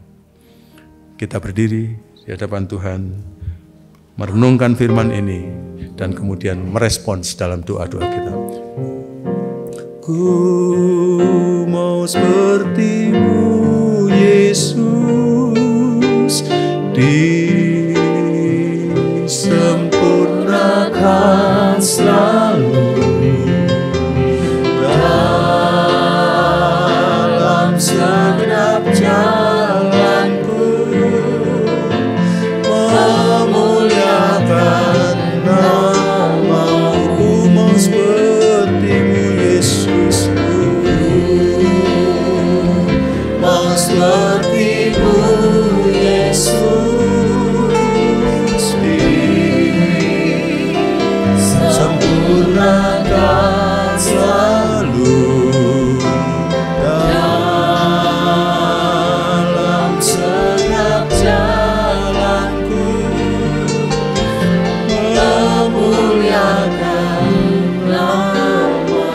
Kita berdiri di hadapan Tuhan, merenungkan firman ini, dan kemudian merespons dalam doa-doa kita. Ku mau seperti-Mu, Yesus, disempurnakan selalu dalam segenap jalanku, memuliakan nama-Mu. Ku mau seperti-Mu, Yesus, mau seperti-Mu, Yesus, disempurnakan selalu dalam segenap jalanku, memuliakan nama-Mu.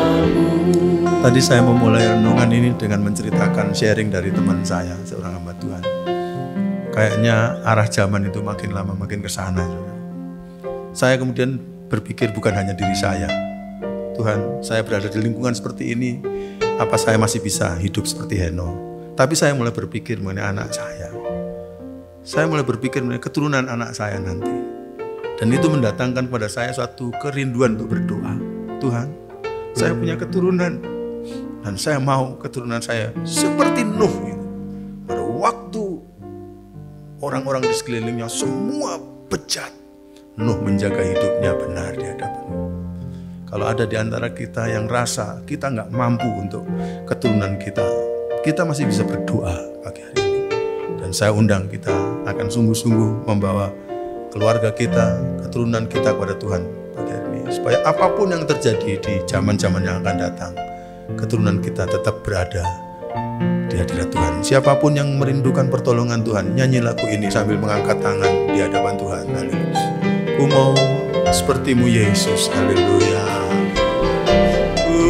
Tadi saya memulai renungan ini dengan menceritakan sharing dari teman saya, seorang hamba Tuhan. Kayaknya arah zaman itu makin lama makin ke sana. Saya kemudian berpikir bukan hanya diri saya. Tuhan, saya berada di lingkungan seperti ini, apa saya masih bisa hidup seperti Henokh? Tapi saya mulai berpikir mengenai anak saya. Saya mulai berpikir mengenai keturunan anak saya nanti. Dan itu mendatangkan pada saya suatu kerinduan untuk berdoa. Tuhan, saya punya keturunan. Dan saya mau keturunan saya seperti Nuh. Pada waktu orang-orang di sekelilingnya semua bejat, Nuh menjaga hidupnya benar di hadapan-Mu. Kalau ada di antara kita yang rasa kita nggak mampu untuk keturunan kita, kita masih bisa berdoa pagi hari ini. Dan saya undang kita akan sungguh-sungguh membawa keluarga kita, keturunan kita kepada Tuhan pagi hari ini. Supaya apapun yang terjadi di zaman-zaman yang akan datang, keturunan kita tetap berada di hadirat Tuhan. Siapapun yang merindukan pertolongan Tuhan, nyanyi lagu ini sambil mengangkat tangan di hadapan Tuhan. Haleluya. Ku mau seperti-Mu, Yesus. Haleluya. Ku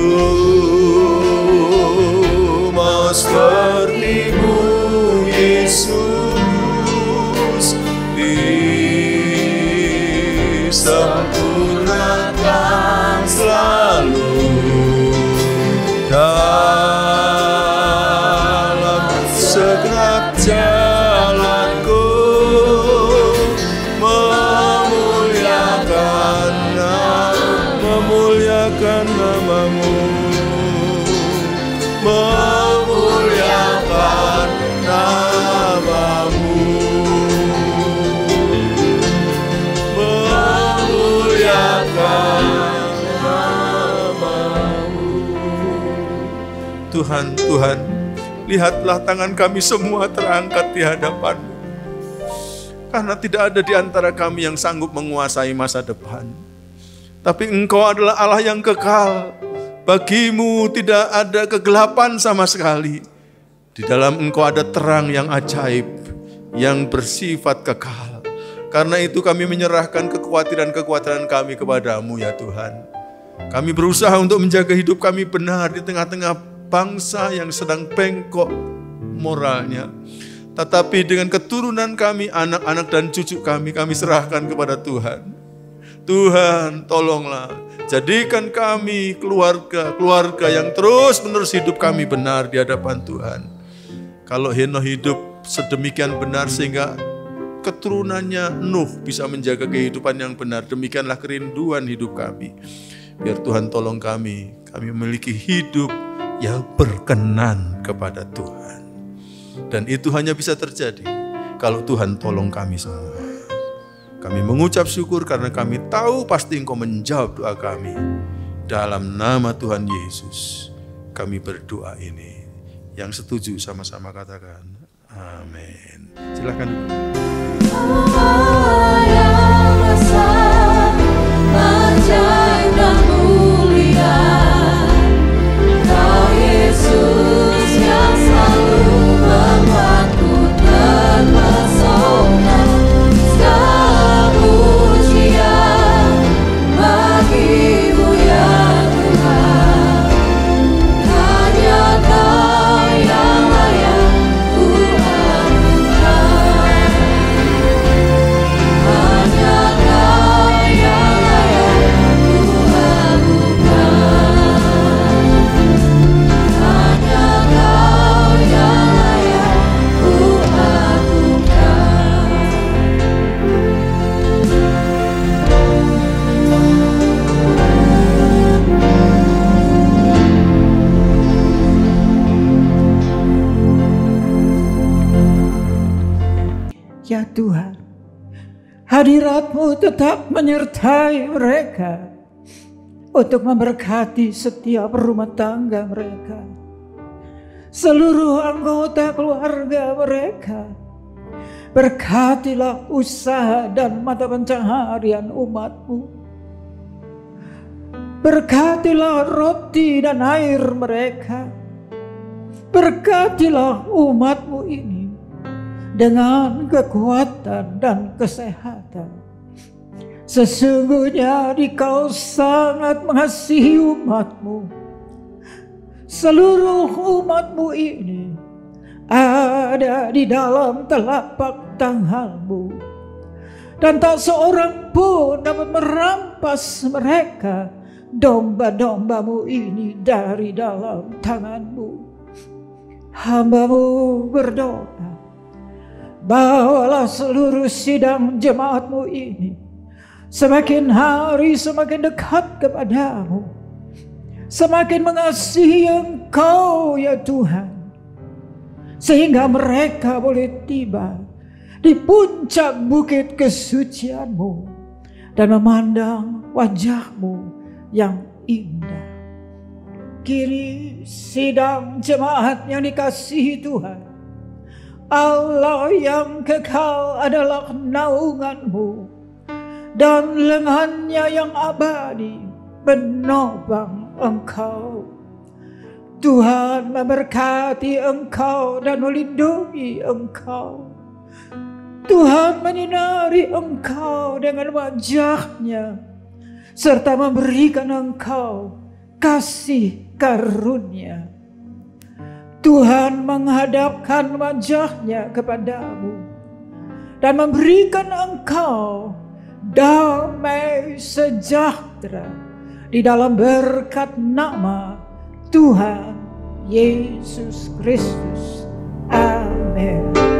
mau seperti-Mu, Yesus, disempurnakan selalu dalam segenap jalanku, memuliakan nama-Mu, memuliakan nama-Mu, memuliakan nama-Mu. Tuhan, Tuhan, lihatlah tangan kami semua terangkat di hadapan-Mu. Karena tidak ada di antara kami yang sanggup menguasai masa depan. Tapi Engkau adalah Allah yang kekal. Bagi-Mu tidak ada kegelapan sama sekali. Di dalam Engkau ada terang yang ajaib, yang bersifat kekal. Karena itu kami menyerahkan kekhawatiran-kekhawatiran kami kepadamu ya Tuhan. Kami berusaha untuk menjaga hidup kami benar di tengah-tengah bangsa yang sedang bengkok moralnya. Tetapi dengan keturunan kami, anak-anak dan cucu kami serahkan kepada Tuhan. Tuhan, tolonglah. Jadikan kami keluarga yang terus-menerus hidup kami benar di hadapan Tuhan. Kalau Henokh hidup sedemikian benar sehingga keturunannya Nuh bisa menjaga kehidupan yang benar, demikianlah kerinduan hidup kami. Biar Tuhan tolong kami memiliki hidup yang berkenan kepada Tuhan. Dan itu hanya bisa terjadi kalau Tuhan tolong kami semua. Kami mengucap syukur karena kami tahu pasti Engkau menjawab doa kami. Dalam nama Tuhan Yesus kami berdoa ini. Yang setuju sama-sama katakan amin. Silakan. Yang besar, ajaib dan mulia, Kau Yesus yang selalu membuatku terpesona. Segala pujian bagimu ya Tuhan, hanya Kau yang layak ku agungkan. Hanya Kau yang layak ku agungkan. Hanya Kau yang layak ku agungkan. Ya Tuhan, hadirat-Mu tetap menyertai mereka untuk memberkati setiap rumah tangga mereka, seluruh anggota keluarga mereka. Berkatilah usaha dan mata pencaharian umat-Mu. Berkatilah roti dan air mereka. Berkatilah umat-Mu ini dengan kekuatan dan kesehatan. Sesungguhnya Engkau sangat mengasihi umat-Mu. Seluruh umat-Mu ini ada di dalam telapak tangan-Mu, dan tak seorang pun dapat merampas mereka, domba-domba-Mu ini, dari dalam tangan-Mu. Hamba-Mu berdoa, bawalah seluruh sidang jemaat-Mu ini semakin hari semakin dekat kepadamu, semakin mengasihi Engkau ya Tuhan, sehingga mereka boleh tiba di puncak bukit kesucian-Mu dan memandang wajah-Mu yang indah. Kini sidang jemaat yang dikasihi Tuhan, Allah yang kekal adalah naungan-Mu, dan lengannya yang abadi menopang Engkau. Tuhan memberkati Engkau dan melindungi Engkau. Tuhan menyinari Engkau dengan wajah-Nya, serta memberikan Engkau kasih karunia. Tuhan menghadapkan wajah-Nya kepadamu dan memberikan engkau damai sejahtera di dalam berkat nama Tuhan Yesus Kristus. Amin.